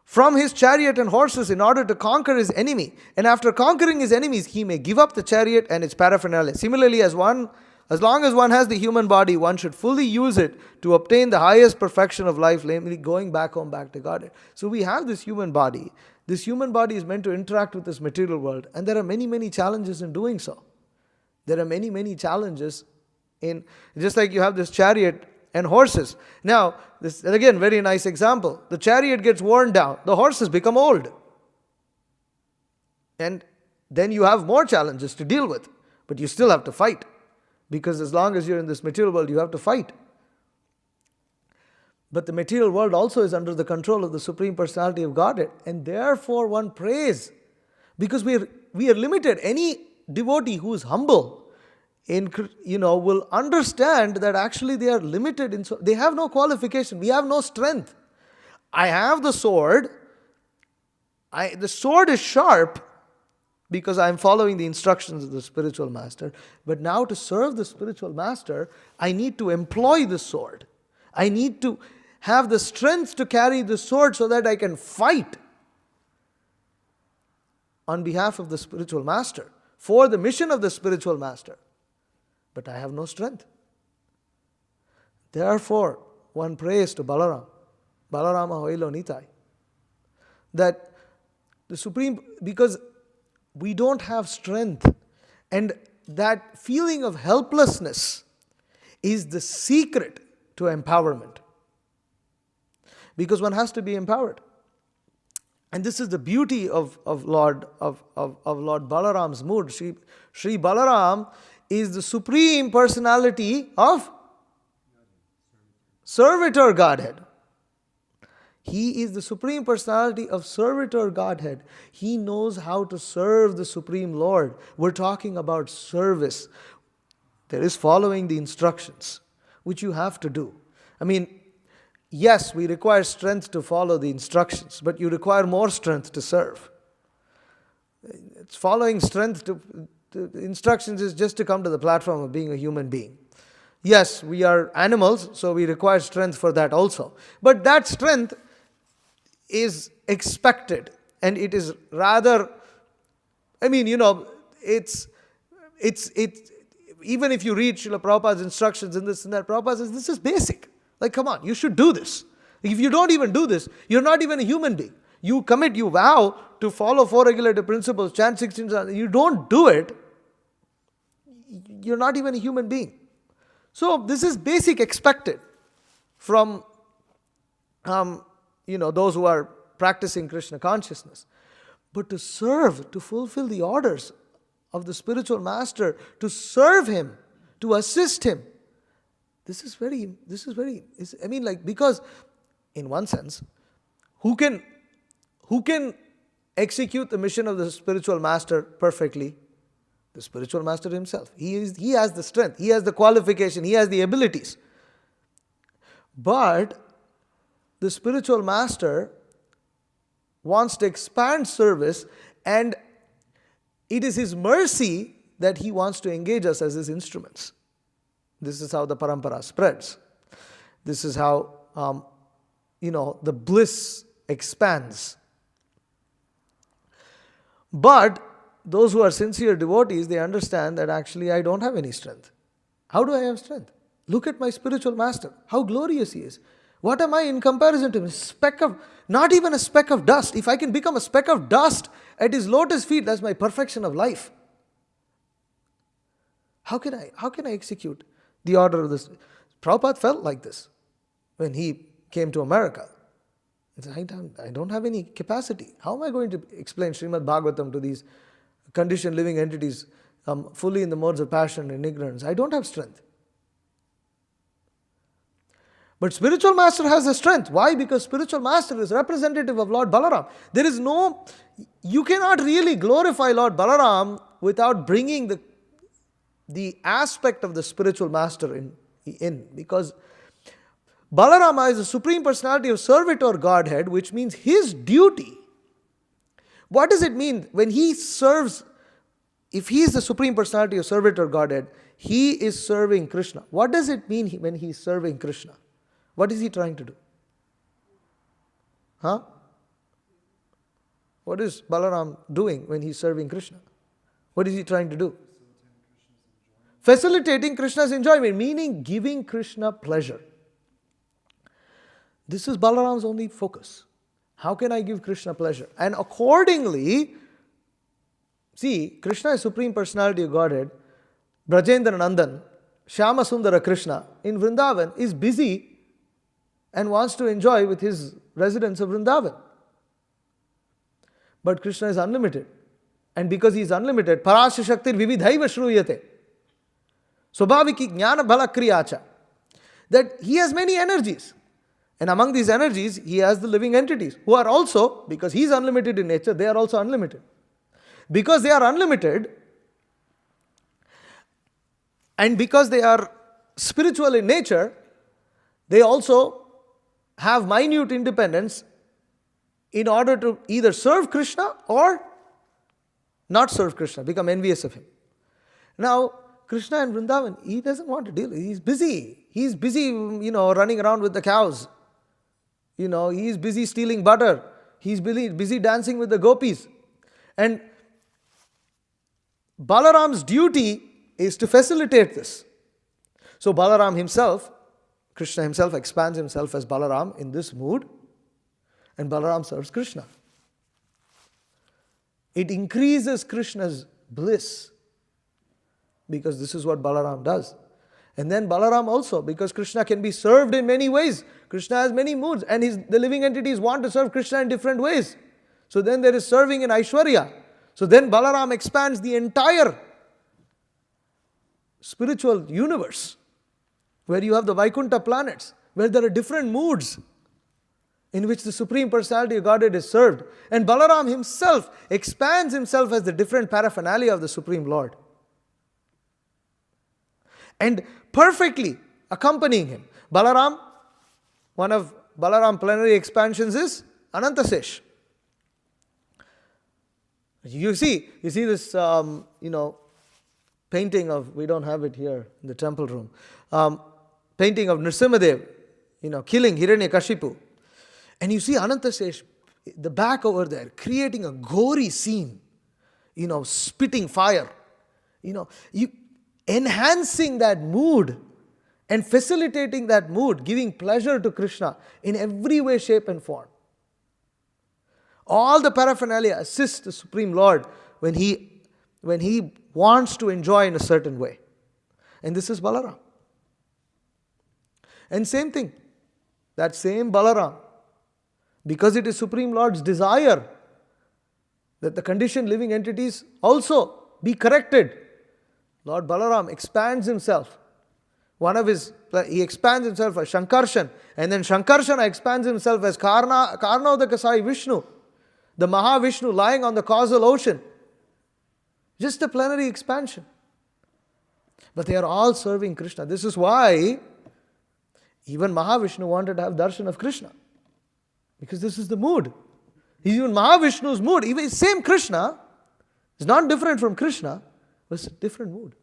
[SPEAKER 1] from his chariot and horses in order to conquer his enemy. And after conquering his enemies, he may give up the chariot and its paraphernalia. Similarly, as long as one has the human body, one should fully use it to obtain the highest perfection of life, namely going back home, back to Godhead. So we have this human body. This human body is meant to interact with this material world. And there are many, many challenges in doing so. There are many, many challenges just like you have this chariot and horses. Now, this again, very nice example. The chariot gets worn down. The horses become old. And then you have more challenges to deal with. But you still have to fight. Because as long as you're in this material world, you have to fight. But the material world also is under the control of the Supreme Personality of Godhead. And therefore one prays. Because we are limited. Any devotee who is humble will understand that actually they are limited. They have no qualification. We have no strength. I have the sword. The sword is sharp because I am following the instructions of the spiritual master. But now to serve the spiritual master, I need to employ the sword. I need to have the strength to carry the sword so that I can fight on behalf of the spiritual master, for the mission of the spiritual master. But I have no strength. Therefore, one prays to Balarama Hoilo Nitai, that the Supreme, because we don't have strength, and that feeling of helplessness is the secret to empowerment. Because one has to be empowered. And this is the beauty of Lord Balaram's mood. Sri Balaram is the Supreme Personality of Servitor Godhead. He is the Supreme Personality of Servitor Godhead. He knows how to serve the Supreme Lord. We're talking about service. There is following the instructions, which you have to do. I mean, yes, we require strength to follow the instructions, but you require more strength to serve. It's following strength to instructions is just to come to the platform of being a human being. Yes, we are animals, so we require strength for that also. But that strength is expected, and it is rather, I mean, it's even if you read Srila Prabhupada's instructions in this and that, Prabhupada says, this is basic. Like, come on, you should do this. If you don't even do this, you're not even a human being. You commit, you vow to follow 4 regulative principles, chant 16 times, you don't do it, you're not even a human being. So this is basic expected from those who are practicing Krishna consciousness. But to serve, to fulfill the orders of the spiritual master, to serve him, to assist him, because in one sense, who can execute the mission of the spiritual master perfectly? The spiritual master himself. He has the strength, he has the qualification, he has the abilities. But the spiritual master wants to expand service, and it is his mercy that he wants to engage us as his instruments. This is how the parampara spreads. This is how the bliss expands. But those who are sincere devotees, they understand that actually I don't have any strength. How do I have strength? Look at my spiritual master, how glorious he is. What am I in comparison to him? Not even a speck of dust. If I can become a speck of dust at his lotus feet, that's my perfection of life. How can I execute the order of this? Prabhupada felt like this when he came to America. He said, I don't have any capacity. How am I going to explain Srimad Bhagavatam to these conditioned living entities fully in the modes of passion and ignorance? I don't have strength. But spiritual master has the strength. Why? Because spiritual master is representative of Lord Balaram. You cannot really glorify Lord Balaram without bringing the aspect of the spiritual master in. Because Balarama is the Supreme Personality of Servitor Godhead, which means his duty. What does it mean when he serves? If he is the Supreme Personality of Servitor Godhead, he is serving Krishna. What does it mean when he is serving Krishna? What is he trying to do? What is Balaram doing when he is serving Krishna? What is he trying to do? Facilitating Krishna's enjoyment, meaning giving Krishna pleasure. This is Balaram's only focus. How can I give Krishna pleasure? And accordingly, see, Krishna is Supreme Personality of Godhead. Brajendra Nandan, Shyama Sundara Krishna in Vrindavan is busy and wants to enjoy with his residents of Vrindavan. But Krishna is unlimited. And because he is unlimited, Parasya Shaktir Vividhaiva Shruyate. Swabhaviki Jnana Bhala Kriyacha. That he has many energies. And among these energies, he has the living entities who are also, because he is unlimited in nature, they are also unlimited. Because they are unlimited, and because they are spiritual in nature, they also have minute independence in order to either serve Krishna or not serve Krishna, become envious of him. Now, Krishna in Vrindavan, he doesn't want to deal. He's busy. He's busy, running around with the cows. He's busy stealing butter. He's busy dancing with the gopis. And Balaram's duty is to facilitate this. So Balaram himself, Krishna himself expands himself as Balaram in this mood, and Balaram serves Krishna. It increases Krishna's bliss, because this is what Balaram does. And then Balaram also, because Krishna can be served in many ways. Krishna has many moods, and the living entities want to serve Krishna in different ways. So then there is serving in Aishwarya. So then Balaram expands the entire spiritual universe, where you have the Vaikuntha planets, where there are different moods in which the Supreme Personality of Godhead is served. And Balaram himself expands himself as the different paraphernalia of the Supreme Lord. And perfectly accompanying him. Balaram, one of Balaram plenary expansions is Anantasesh. You see this, painting of, we don't have it here in the temple room, painting of Nrsimhadev, killing Hiranyakashipu. And you see Anantasesh, the back over there, creating a gory scene, spitting fire, enhancing that mood and facilitating that mood, giving pleasure to Krishna in every way, shape and form. All the paraphernalia assist the Supreme Lord when he wants to enjoy in a certain way. And this is Balaram. And same thing, that same Balaram, because it is Supreme Lord's desire that the conditioned living entities also be corrected, Lord Balaram expands himself. He expands himself as Shankarshan, and then Shankarshana expands himself as Karnodakasai Vishnu, the Mahavishnu lying on the causal ocean. Just a plenary expansion. But they are all serving Krishna. This is why even Mahavishnu wanted to have darshan of Krishna. Because this is the mood. Even Mahavishnu's mood, even same Krishna, is not different from Krishna, but it's a different mood.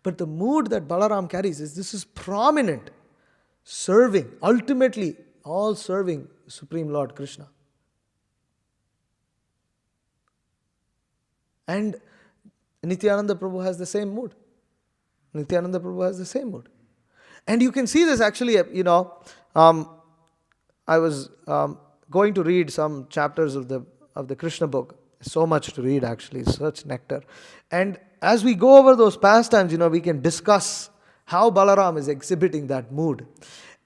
[SPEAKER 1] But the mood that Balaram carries this is prominent, serving, ultimately all serving Supreme Lord Krishna. And Nityananda Prabhu has the same mood. Nityananda Prabhu has the same mood. And you can see this actually, I was going to read some chapters of the Krishna book. So much to read actually, such nectar. And as we go over those pastimes, we can discuss how Balaram is exhibiting that mood.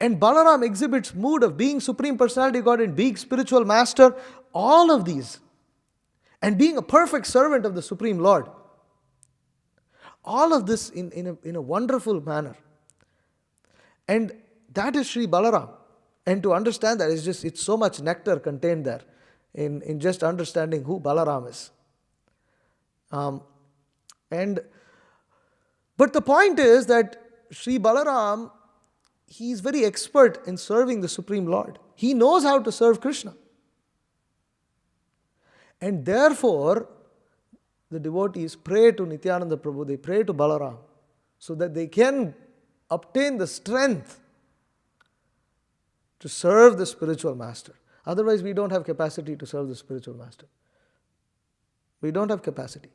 [SPEAKER 1] And Balaram exhibits mood of being Supreme Personality of God and being spiritual master, all of these. And being a perfect servant of the Supreme Lord. All of this in a wonderful manner. And that is Sri Balaram. And to understand that, it's so much nectar contained there in just understanding who Balaram is. But the point is that Sri Balaram, he is very expert in serving the Supreme Lord. He knows how to serve Krishna. And therefore, the devotees pray to Nityananda Prabhu, they pray to Balaram, so that they can obtain the strength to serve the spiritual master. Otherwise, we don't have capacity to serve the spiritual master. We don't have capacity.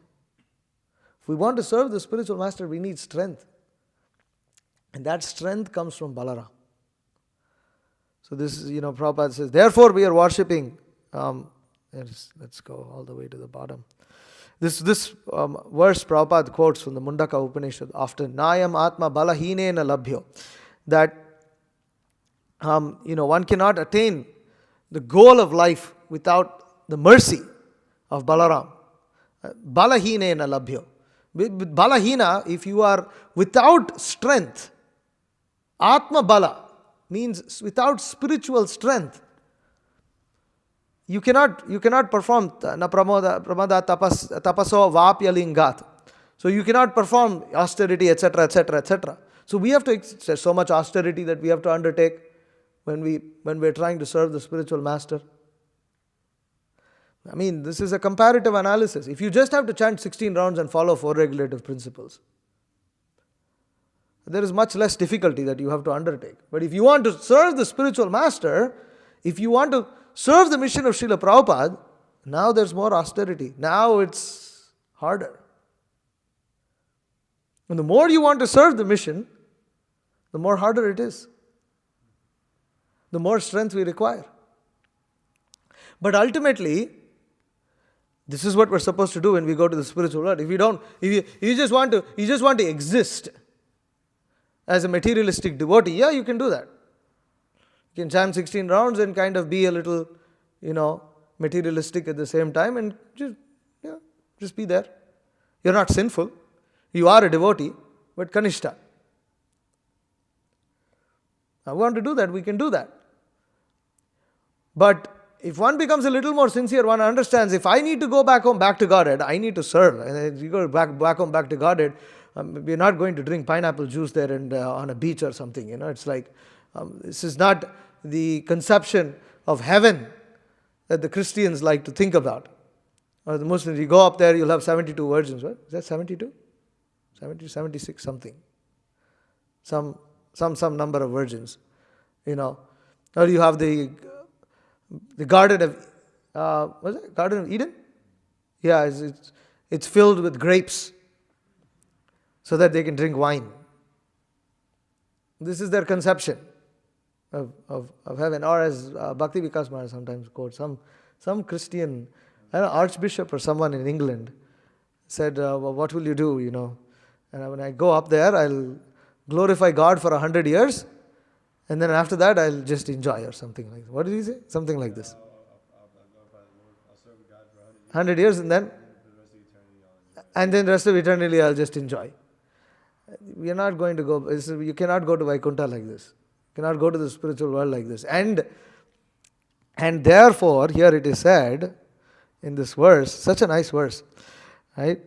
[SPEAKER 1] If we want to serve the spiritual master, we need strength. And that strength comes from Balaram. So this is, Prabhupada says, therefore we are worshipping. Let's go all the way to the bottom. This verse Prabhupada quotes from the Mundaka Upanishad after Nayam Atma Balahinena Labhyo. That, one cannot attain the goal of life without the mercy of Balaram. Balahinena Labhyo. Balahina, if you are without strength, Atma Bala means without spiritual strength, you cannot perform na pramada tapaso vapya lingat. So you cannot perform austerity, etc., etc., etc. So we have to, there's so much austerity that we have to undertake when we're trying to serve the spiritual master. I mean, this is a comparative analysis. If you just have to chant 16 rounds and follow 4 regulative principles, there is much less difficulty that you have to undertake. But if you want to serve the spiritual master, if you want to serve the mission of Srila Prabhupada, now there's more austerity. Now it's harder. And the more you want to serve the mission, the more harder it is. The more strength we require. But ultimately, this is what we're supposed to do when we go to the spiritual world. If you just want to exist as a materialistic devotee, yeah, you can do that. You can chant 16 rounds and kind of be a little, materialistic at the same time and just be there. You're not sinful. You are a devotee, but kanishta. I want to do that, we can do that. But if one becomes a little more sincere, one understands, if I need to go back home, back to Godhead, I need to serve. And if you go back home, back to Godhead, we're not going to drink pineapple juice there and on a beach or something. It's like, this is not the conception of heaven that the Christians like to think about. Or the Muslims, you go up there, you'll have 72 virgins. What? Is that 72? 70, 76, something. Some number of virgins. Or you have the Garden of, was it Garden of Eden? Yeah, it's filled with grapes so that they can drink wine. This is their conception of heaven. Or as Bhakti Vikas Maharaj sometimes quotes, some Christian, archbishop or someone in England said, what will you do, And when I go up there, I'll glorify God for 100 years. And then after that, I'll just enjoy or something like that. What did he say? Something like this. 100 years and then the rest of eternity I'll just enjoy. We are not going to go, you cannot go to Vaikuntha like this. You cannot go to the spiritual world like this. And therefore, here it is said in this verse, such a nice verse, right?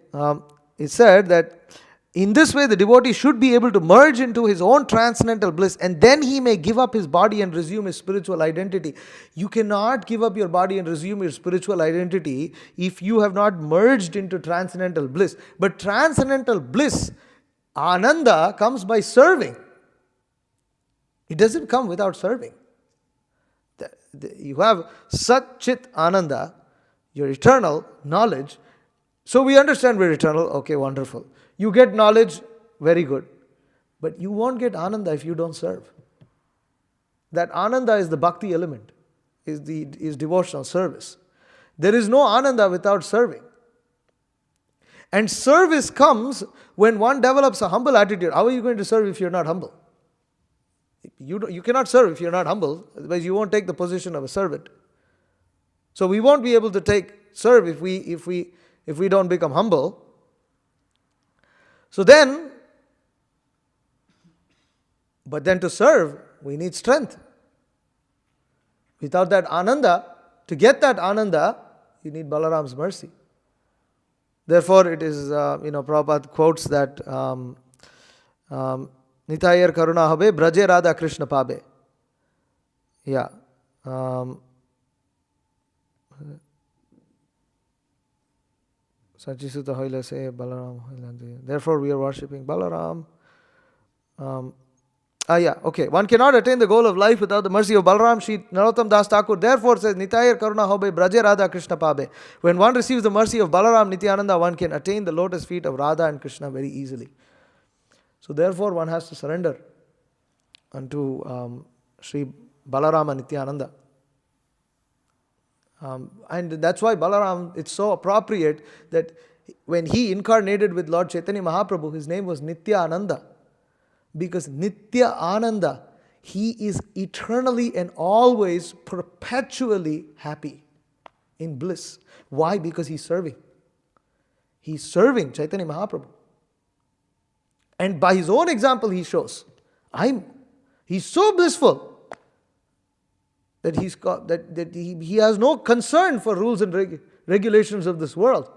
[SPEAKER 1] It said that in this way, the devotee should be able to merge into his own transcendental bliss, and then he may give up his body and resume his spiritual identity. You cannot give up your body and resume your spiritual identity if you have not merged into transcendental bliss. But transcendental bliss, ananda, comes by serving. It doesn't come without serving. You have Sat Chit Ananda, your eternal knowledge. So we understand we're eternal. Okay, wonderful. You get knowledge, very good. But you won't get Ananda if you don't serve. That Ananda is the bhakti element, is devotional service. There is no Ananda without serving. And service comes when one develops a humble attitude. How are you going to serve if you're not humble? You cannot serve if you're not humble, otherwise you won't take the position of a servant. So we won't be able to serve if we don't become humble. So then, but then to serve, we need strength. Without that Ananda, to get that Ananda, you need Balaram's mercy. Therefore, it is, Prabhupada quotes that Nitayar Karuna Habe, Braje Radha Krishna Pabe. Yeah. Sachisuta Hoila say Balaram. Therefore, we are worshipping Balaram. Okay. One cannot attain the goal of life without the mercy of Balaram. Shri Narottam Das Thakur therefore says, Nitayar Karuna Hobe Braje Radha Krishna Pabe. When one receives the mercy of Balaram Nityananda, one can attain the lotus feet of Radha and Krishna very easily. So therefore, one has to surrender unto Sri Balarama Nityananda. And that's why Balaram, it's so appropriate that when he incarnated with Lord Chaitanya Mahaprabhu, his name was Nityananda. Because Nitya Ananda, he is eternally and always perpetually happy in bliss. Why? Because he's serving. He's serving Chaitanya Mahaprabhu. And by his own example, he shows, he's so blissful that he has no concern for rules and regulations of this world.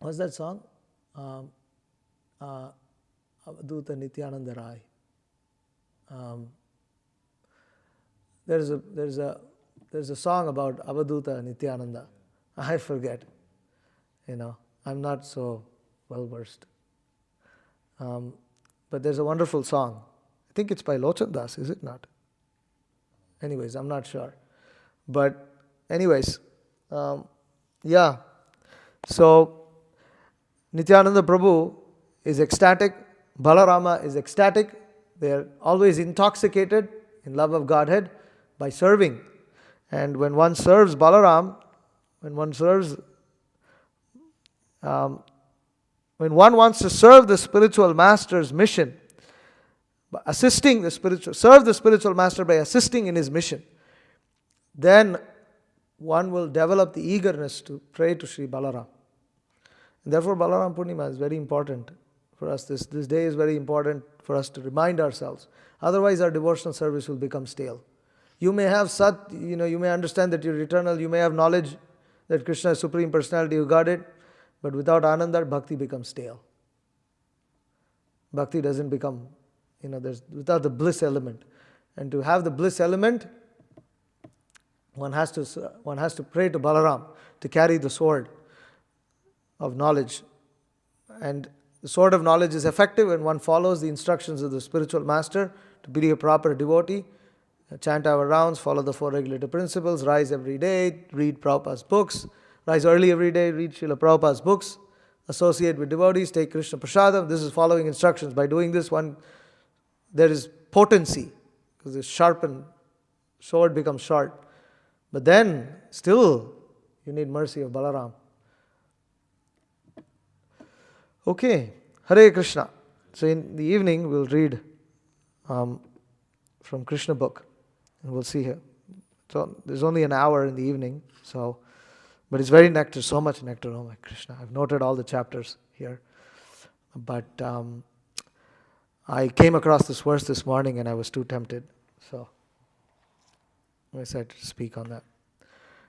[SPEAKER 1] What's that song? Avaduta Nityananda Rai. There's a song about Avaduta Nityananda. I forget. I'm not so well versed. But there's a wonderful song. I think it's by Lochan Das, is it not? Anyways, I'm not sure. But anyways, yeah. So, Nityananda Prabhu is ecstatic. Balarama is ecstatic. They are always intoxicated in love of Godhead by serving. And when one serves Balaram, when one wants to serve the spiritual master's mission, serve the spiritual master by assisting in his mission, then one will develop the eagerness to pray to Sri Balaram. And therefore Balaram Purnima is very important For us, this day is very important for us to remind ourselves. Otherwise, our devotional service will become stale. You may have Sat, you may understand that you're eternal, you may have knowledge that Krishna is Supreme Personality, you got it, but without Ananda, bhakti becomes stale. Bhakti doesn't become, without the bliss element. And to have the bliss element, one has to pray to Balaram to carry the sword of knowledge. And the sword of knowledge is effective when one follows the instructions of the spiritual master to be a proper devotee, chant our rounds, follow the 4 regulative principles, rise every day, read Prabhupada's books, rise early every day, read Srila Prabhupada's books, associate with devotees, take Krishna Prasadam. This is following instructions. By doing this, there is potency, because the sharpened sword becomes sharp. But then, still, you need mercy of Balaram. Okay, Hare Krishna. So in the evening, we'll read from Krishna book, and we'll see here. So there's only an hour in the evening, but it's very nectar, so much nectar. Oh my Krishna! I've noted all the chapters here, but I came across this verse this morning, and I was too tempted, so I decided to speak on that.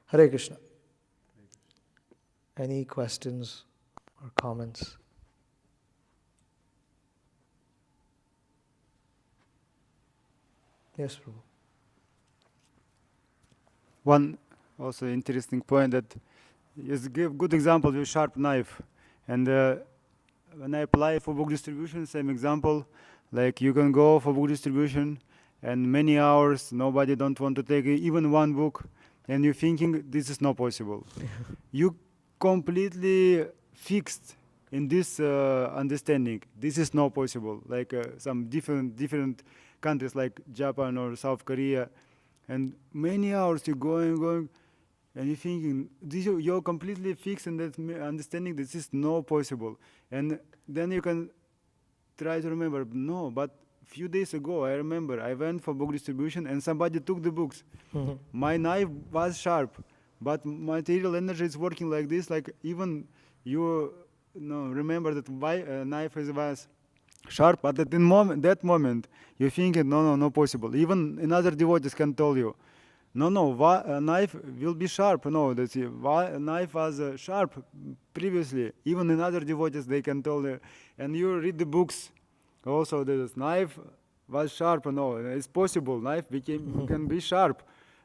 [SPEAKER 1] Hare Krishna. Any questions or comments? Yes, Prabhu.
[SPEAKER 2] One also interesting point that is give good example with sharp knife, and when I apply for book distribution, same example, like you can go for book distribution and many hours, nobody don't want to take even one book, and you're thinking this is not possible. You completely fixed in this understanding. This is not possible. Like some different countries like Japan or South Korea, and many hours you're going, and you're thinking you're completely fixed in that understanding. This is not possible, and then you can try to remember. No, but few days ago I remember I went for book distribution and somebody took the books. Mm-hmm. My knife was sharp, but material energy is working like this. Like even you remember that knife was sharp, but at that moment you think no possible. Even another devotees can tell you, a knife will be sharp. No, that's a knife was sharp previously. Even another devotees they can tell you, and you read the books. Also, this knife was sharp. No, it's possible. Knife can be sharp.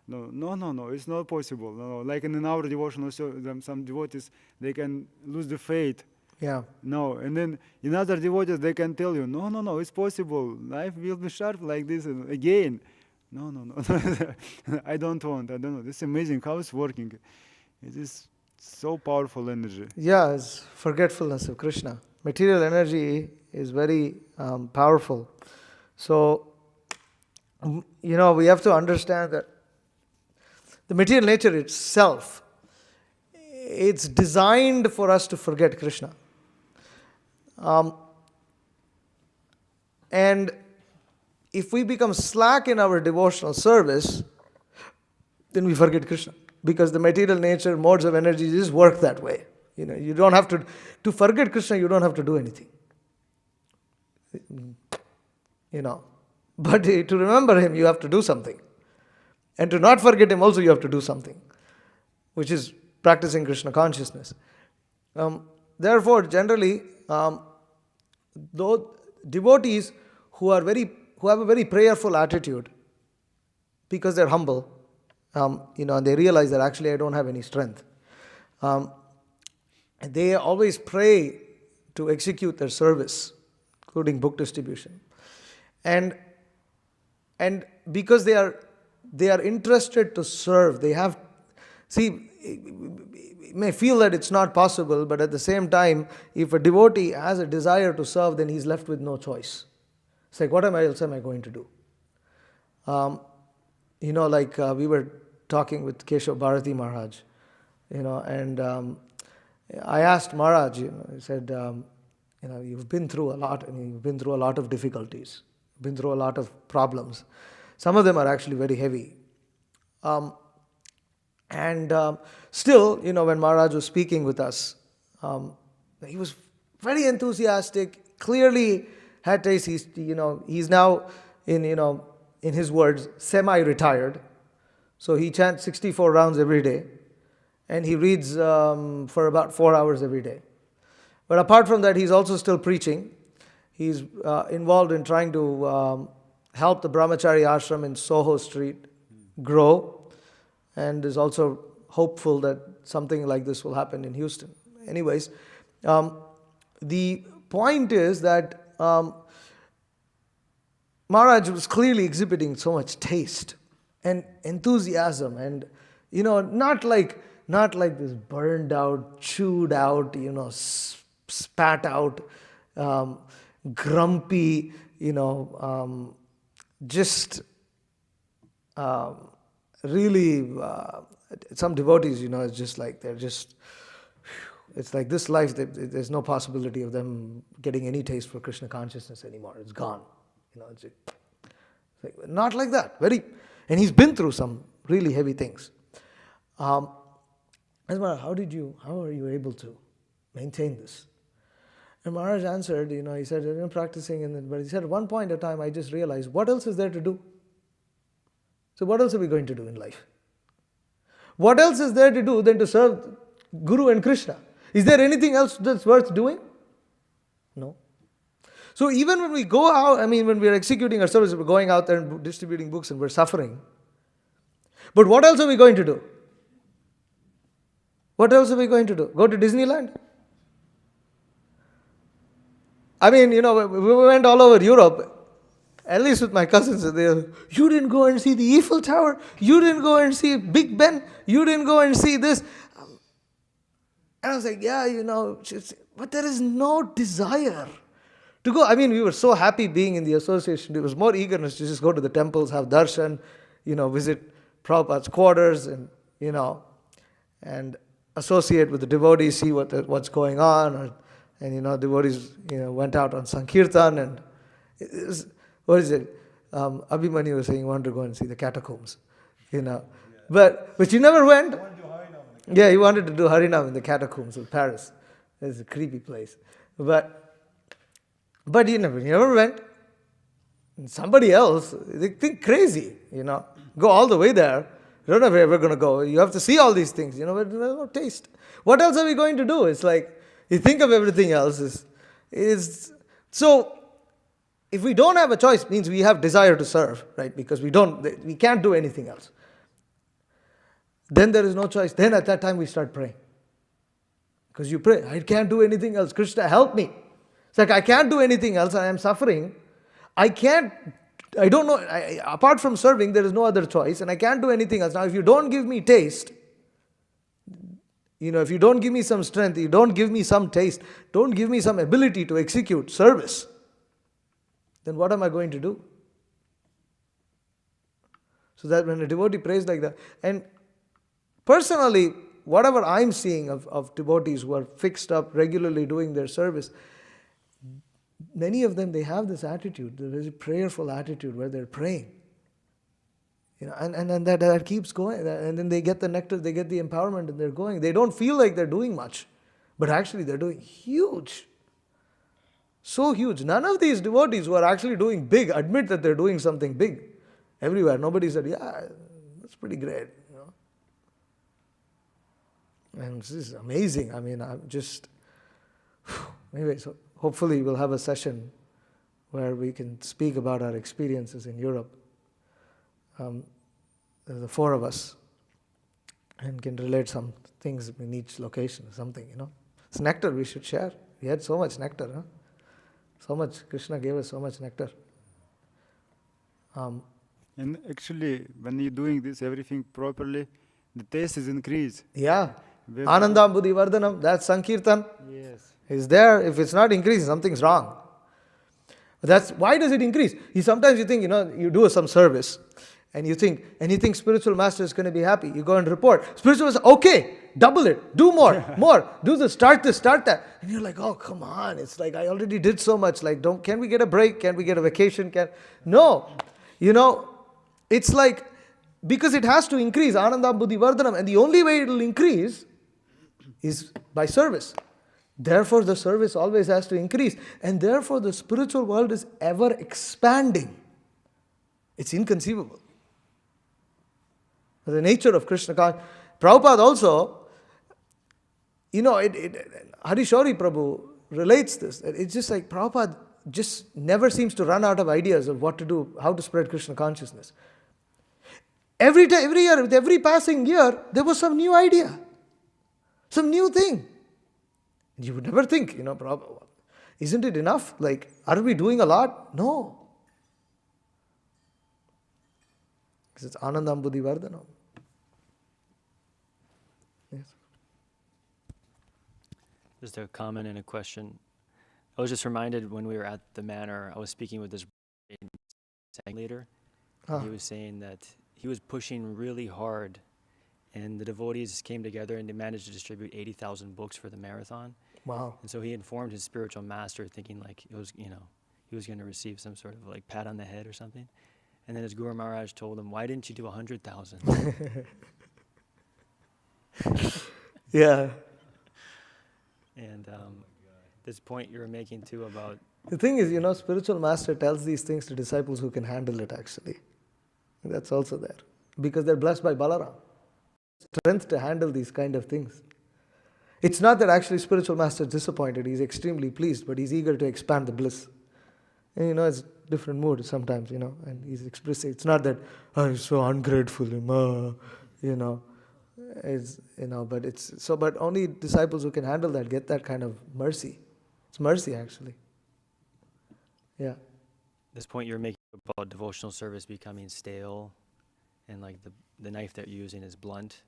[SPEAKER 2] No, it's not possible. No, like in our devotion, also some devotees they can lose the faith.
[SPEAKER 1] Yeah.
[SPEAKER 2] No, and then in other devotees they can tell you, no, it's possible. Knife will be sharp like this again. No. I don't want. This is amazing how it's working. It is so powerful energy.
[SPEAKER 1] Yeah, it's forgetfulness of Krishna. Material energy is very powerful. So, we have to understand that the material nature itself, it's designed for us to forget Krishna. And if we become slack in our devotional service, then we forget Krishna. Because the material nature, modes of energy just work that way. You don't have to forget Krishna, you don't have to do anything. But to remember him, you have to do something. And to not forget him also, you have to do something, which is practicing Krishna consciousness. Therefore, generally, those devotees who have a very prayerful attitude, because they're humble, and they realize that actually I don't have any strength. They always pray to execute their service, including book distribution. And because they are interested to serve, you may feel that it's not possible, but at the same time, if a devotee has a desire to serve, then he's left with no choice. It's like, what else am I going to do? We were talking with Keshav Bharati Maharaj, and I asked Maharaj, he said, you've been through a lot, and you've been through a lot of difficulties, been through a lot of problems. Some of them are actually very heavy. Still, when Maharaj was speaking with us, he was very enthusiastic. clearly had taste. He's now in his words, semi-retired. So he chants 64 rounds every day, and he reads for about 4 hours every day. But apart from that, he's also still preaching. He's involved in trying to help the Brahmachari ashram in Soho Street grow, and is also hopeful that something like this will happen in Houston. Anyways, the point is that Maharaj was clearly exhibiting so much taste and enthusiasm, and not like this burned out, chewed out, spat out, grumpy, just really. Some devotees, it's just like it's like this life. There's no possibility of them getting any taste for Krishna consciousness anymore. It's gone. It's like, not like that. And he's been through some really heavy things. How are you able to maintain this? And Maharaj answered, he said, I've been practicing, but he said, at one point in time, I just realized, what else is there to do? So what else are we going to do in life? What else is there to do than to serve Guru and Krishna? Is there anything else that's worth doing? No. So even when we go out, when we're executing our service, we're going out there and distributing books and we're suffering. But what else are we going to do? What else are we going to do? Go to Disneyland? We went all over Europe, at least with my cousins. You didn't go and see the Eiffel Tower. You didn't go and see Big Ben. You didn't go and see this. And I was like, but there is no desire to go. We were so happy being in the association. There was more eagerness to just go to the temples, have darshan, visit Prabhupada's quarters, and associate with the devotees, see what's going on. And devotees, went out on Sankirtan, and it was, what is it? Abhimanyu was saying he wanted to go and see the catacombs, But you never went. Yeah, he wanted to do Harinam in the catacombs of Paris. It's a creepy place. But you never went. And somebody else, they think crazy, Go all the way there. You don't know if you're ever going to go. You have to see all these things, but there's no taste. What else are we going to do? It's like, you think of everything else. So, if we don't have a choice, it means we have desire to serve, right? Because we can't do anything else. Then there is no choice. Then at that time we start praying. Because you pray, I can't do anything else. Krishna, help me. It's like, I can't do anything else. I am suffering. I don't know. Apart from serving, there is no other choice. And I can't do anything else. Now, if you don't give me taste, if you don't give me some strength, you don't give me some taste, don't give me some ability to execute service, then what am I going to do? So that when a devotee prays like that, and personally, whatever I'm seeing of devotees who are fixed up, regularly doing their service, many of them, they have this attitude, there is a prayerful attitude where they're praying. And that keeps going. And then they get the nectar, they get the empowerment, and they're going. They don't feel like they're doing much, but actually they're doing huge. So huge. None of these devotees who are actually doing big admit that they're doing something big. Everywhere. Nobody said, yeah, that's pretty great. And this is amazing. I'm just... Anyway, so hopefully we'll have a session where we can speak about our experiences in Europe. The four of us, and can relate some things in each location or something, It's nectar we should share. We had so much nectar, huh? So much. Krishna gave us so much nectar.
[SPEAKER 2] And actually, when you're doing this, everything properly, the taste is increased.
[SPEAKER 1] Yeah. Anandam buddhi vardhanam, that's Sankirtan.
[SPEAKER 2] Yes.
[SPEAKER 1] It's there. If it's not increasing, something's wrong. Why does it increase? Sometimes you think, you do some service, and you think spiritual master is going to be happy. You go and report. Spiritual master, okay, double it, do more, do this, start that. And you're like, oh, come on. It's like, I already did so much. Like, can we get a break? Can we get a vacation? No. It's like, because it has to increase, Anandam Buddhi Vardhanam. And the only way it will increase is by service. Therefore, the service always has to increase. And therefore, the spiritual world is ever expanding. It's inconceivable. The nature of Krishna consciousness. Prabhupada also, Harishori Prabhu relates this. It's just like Prabhupada just never seems to run out of ideas of what to do, how to spread Krishna consciousness. Every year, with every passing year, there was some new idea, some new thing. You would never think, Prabhupada, isn't it enough? Like, are we doing a lot? No. Because it's Anandam Buddhi Vardhanam. Yes.
[SPEAKER 3] Just a comment and a question. I was just reminded when we were at the manor, I was speaking with this leader. He was saying that he was pushing really hard, and the devotees came together and they managed to distribute 80,000 books for the marathon.
[SPEAKER 1] Wow.
[SPEAKER 3] And so he informed his spiritual master, thinking like it was, he was going to receive some sort of like pat on the head or something. And then his Guru Maharaj told him, "Why didn't you do 100,000?"
[SPEAKER 1] Yeah.
[SPEAKER 3] And this point you were making too about...
[SPEAKER 1] The thing is, spiritual master tells these things to disciples who can handle it actually. That's also there. Because they're blessed by Balaram. Strength to handle these kind of things. It's not that actually spiritual master is disappointed. He's extremely pleased, but he's eager to expand the bliss. And it's different mood sometimes, and he's expressing. It's not that, I'm so ungrateful, but it's so, but only disciples who can handle that get that kind of mercy. It's mercy actually. Yeah.
[SPEAKER 3] This point you're making about devotional service becoming stale and like the knife that you're using is blunt.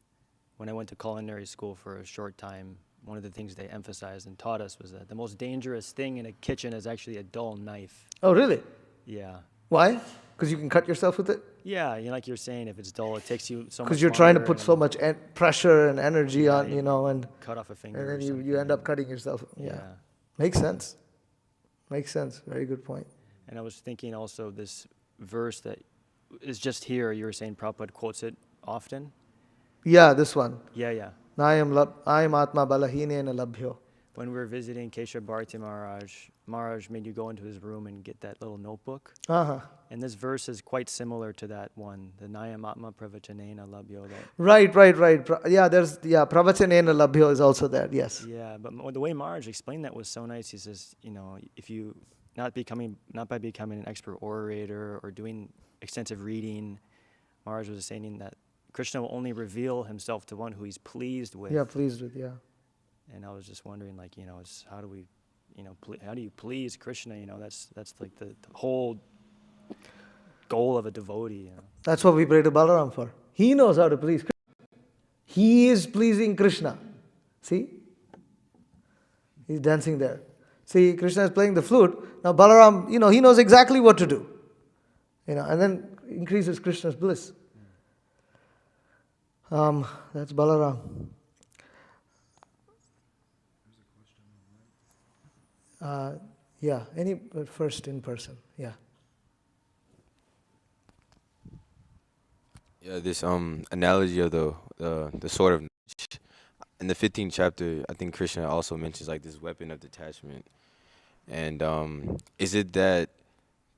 [SPEAKER 3] When I went to culinary school for a short time, one of the things they emphasized and taught us was that the most dangerous thing in a kitchen is actually a dull knife.
[SPEAKER 1] Oh, really?
[SPEAKER 3] Yeah.
[SPEAKER 1] Why? Because you can cut yourself with it?
[SPEAKER 3] Yeah, like you're saying, if it's dull, it takes you so much.
[SPEAKER 1] Because you're trying to
[SPEAKER 3] longer
[SPEAKER 1] put so much pressure and energy on,
[SPEAKER 3] you
[SPEAKER 1] and
[SPEAKER 3] cut off a finger.
[SPEAKER 1] and
[SPEAKER 3] or
[SPEAKER 1] then
[SPEAKER 3] something.
[SPEAKER 1] you end up cutting yourself. Yeah. Makes sense. Makes sense. Very good point.
[SPEAKER 3] And I was thinking also this verse that is just here, you were saying Prabhupada quotes it often.
[SPEAKER 1] Yeah, this one.
[SPEAKER 3] Yeah.
[SPEAKER 1] Nayam Atma Balahinena Labhyo.
[SPEAKER 3] When we were visiting Keshav Bharati Maharaj made you go into his room and get that little notebook.
[SPEAKER 1] Uh-huh.
[SPEAKER 3] And this verse is quite similar to that one, the Nayam Atma Pravachanena Labhyo.
[SPEAKER 1] Right. Pravachanena Labhyo is also there, yes.
[SPEAKER 3] Yeah, but the way Maharaj explained that was so nice. He says, if you, not by becoming an expert orator or doing extensive reading, Maharaj was saying that Krishna will only reveal himself to one who he's pleased with.
[SPEAKER 1] Yeah, pleased with, yeah.
[SPEAKER 3] And I was just wondering, it's how do we, how do you please Krishna? That's like the whole goal of a devotee.
[SPEAKER 1] That's what we pray to Balaram for. He knows how to please Krishna. He is pleasing Krishna. See? He's dancing there. See, Krishna is playing the flute. Now Balaram, he knows exactly what to do. And then increases Krishna's bliss. That's Balaram. First in person, yeah.
[SPEAKER 4] Yeah, this analogy of the sword of knowledge. In the 15th chapter, I think Krishna also mentions like this weapon of detachment. And is it that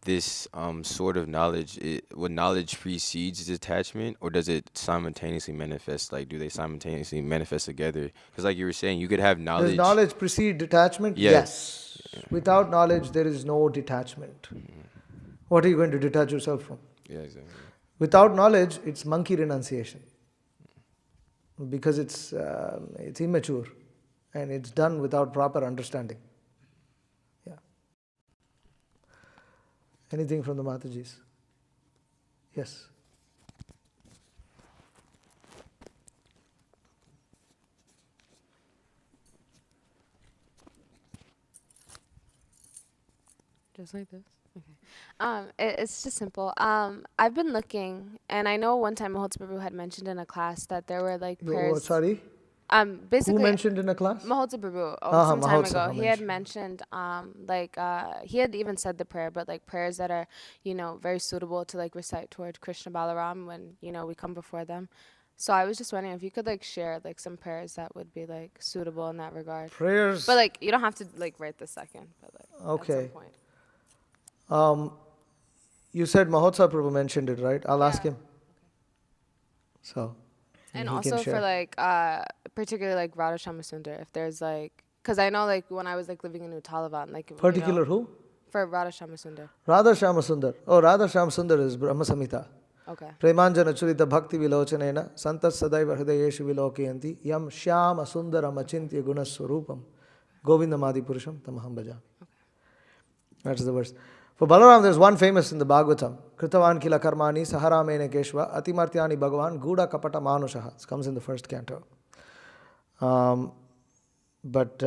[SPEAKER 4] this sort of knowledge, knowledge precedes detachment, or does it simultaneously manifest? Like, do they simultaneously manifest together? Because like you were saying, you could have knowledge.
[SPEAKER 1] Does knowledge precede detachment? Yes. Without knowledge, there is no detachment. What are you going to detach yourself from?
[SPEAKER 4] Yeah, exactly.
[SPEAKER 1] Without knowledge, it's monkey renunciation. Because it's immature. And it's done without proper understanding. Yeah. Anything from the Matajis? Yes.
[SPEAKER 5] Just like this? Okay. It's just simple. I've been looking, and I know one time Mahotsa Prabhu had mentioned in a class that there were like prayers.
[SPEAKER 1] Sorry?
[SPEAKER 5] Basically,
[SPEAKER 1] who mentioned in a class?
[SPEAKER 5] Mahotsa Prabhu, some time ago. He had mentioned, he had even said the prayer, but like prayers that are, very suitable to like recite towards Krishna Balaram when, we come before them. So I was just wondering if you could like share like some prayers that would be like suitable in that regard.
[SPEAKER 1] Prayers.
[SPEAKER 5] But like you don't have to like right this second, but like at some
[SPEAKER 1] Okay.
[SPEAKER 5] point.
[SPEAKER 1] You said Mahotsav Prabhu mentioned it, right? I'll ask
[SPEAKER 5] Yeah.
[SPEAKER 1] him. So,
[SPEAKER 5] And
[SPEAKER 1] he can
[SPEAKER 5] also for
[SPEAKER 1] share.
[SPEAKER 5] like particularly like Radha Shamasundar, if there's like, because I know like when I was like living in Uttalavan, like you
[SPEAKER 1] Particular
[SPEAKER 5] know,
[SPEAKER 1] who?
[SPEAKER 5] for Radha Shamasundar.
[SPEAKER 1] Radha Shamasundar. Oh, Radha Shamasundar is Brahma Samhita.
[SPEAKER 5] Okay.
[SPEAKER 1] Premanjana Churita Bhakti Vilochanena Santas Sadaiva Hridayeshu Vilokayanti Yam Shyama Sundaram Achintya Gunaswarupam Govindamadi Purusham Tamaham Bhajami. That's the verse. For Balaram, there's one famous in the Bhagavatam. Kritavan Kila Karmani Saharamene Keshva Atimartyani Bhagavan Guda Kapata Manushaha. It comes in the first canto. But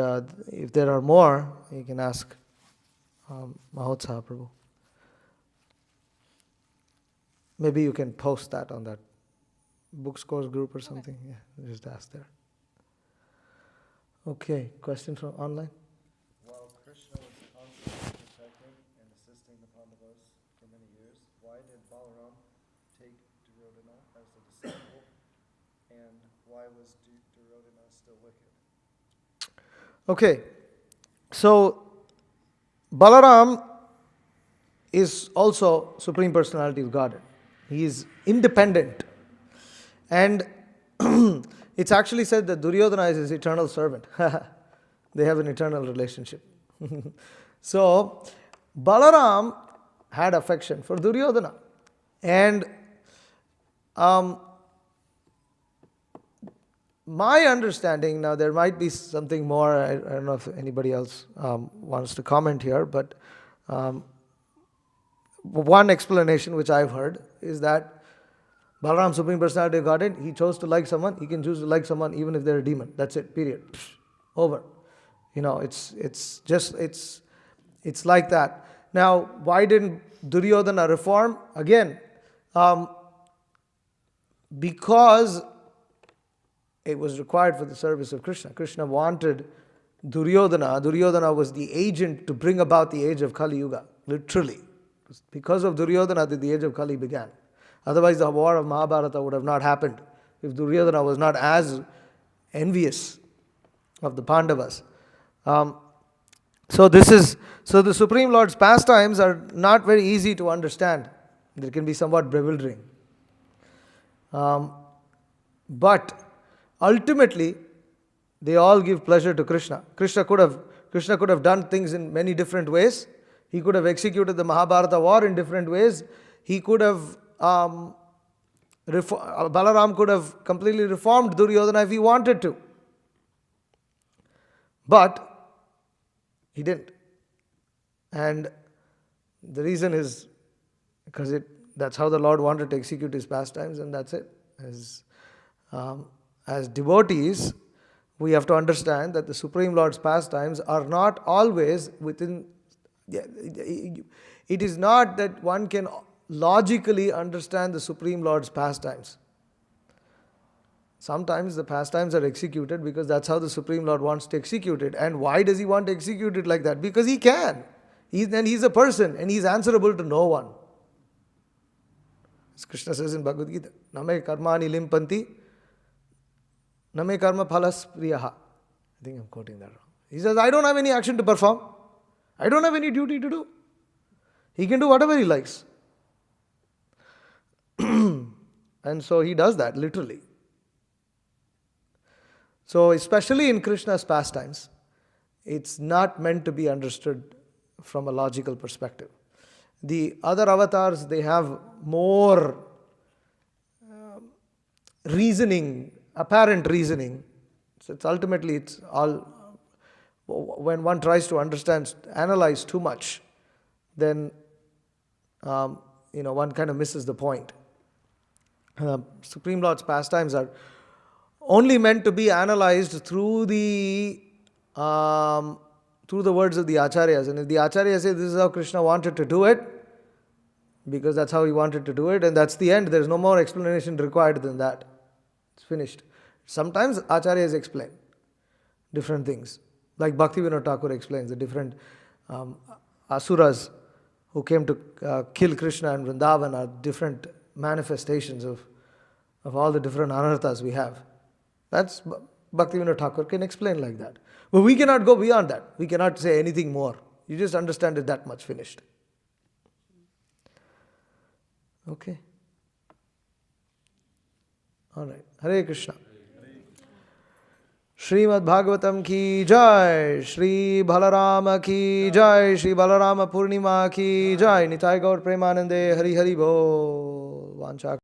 [SPEAKER 1] if there are more, you can ask Mahotsav Prabhu. Maybe you can post that on that book scores group or something. Yeah, just ask there. Okay, question from online?
[SPEAKER 6] While Krishna was constantly protecting and assisting the Pandavas for many years, why did Balaram take Duryodhana as a disciple, and why was Duryodhana still wicked?
[SPEAKER 1] Okay, so Balaram is also Supreme Personality of Godhead. He is independent. And it's actually said that Duryodhana is his eternal servant. They have an eternal relationship. So, Balaram had affection for Duryodhana. And my understanding, now there might be something more, I don't know if anybody else wants to comment here, but one explanation which I've heard is that Balaram, Supreme Personality of Godhead, he chose to like someone, he can choose to like someone even if they're a demon. That's it, period. Over. You know, it's like that. Now, why didn't Duryodhana reform? Again, because it was required for the service of Krishna. Krishna wanted Duryodhana. Duryodhana was the agent to bring about the age of Kali Yuga, literally. Because of Duryodhana that the age of Kali began. Otherwise the war of Mahabharata would have not happened if Duryodhana was not as envious of the Pandavas. So the Supreme Lord's pastimes are not very easy to understand. They can be somewhat bewildering. But ultimately, they all give pleasure to Krishna. Krishna could have done things in many different ways. He could have executed the Mahabharata war in different ways. He could have Balaram could have completely reformed Duryodhana if he wanted to. But he didn't. And the reason is because that's how the Lord wanted to execute his pastimes, and that's it. As devotees, we have to understand that the Supreme Lord's pastimes are not always within. It is not that one can logically understand the Supreme Lord's pastimes. Sometimes the pastimes are executed because that's how the Supreme Lord wants to execute it. And why does he want to execute it like that? Because he can. He's a person and he's answerable to no one. As Krishna says in Bhagavad Gita, Name karmani limpanti, Name karma phalas priyaha. I think I'm quoting that wrong. He says, I don't have any action to perform. I don't have any duty to do. He can do whatever he likes. And so he does that, literally. So especially in Krishna's pastimes, it's not meant to be understood from a logical perspective. The other avatars, they have more reasoning, apparent reasoning. So it's all, when one tries to understand, analyze too much, then one kind of misses the point. Supreme Lord's pastimes are only meant to be analyzed through the words of the acharyas. And if the acharya says this is how Krishna wanted to do it, because that's how he wanted to do it, and that's the end, there's no more explanation required than that. It's finished. Sometimes acharyas explain different things. Like Bhaktivinoda Thakur explains the different asuras who came to kill Krishna and Vrindavan are different manifestations of of all the different anarthas we have. That's Bhaktivinoda Thakur can explain like that. But we cannot go beyond that. We cannot say anything more. You just understand it that much, finished. Okay. All right. Hare Krishna. Srimad Bhagavatam ki jai, Shri Balarama ki jai, Shri Balarama Purnima ki jai, Nitai Gaur Premanande Hari Hari Bo. Vancha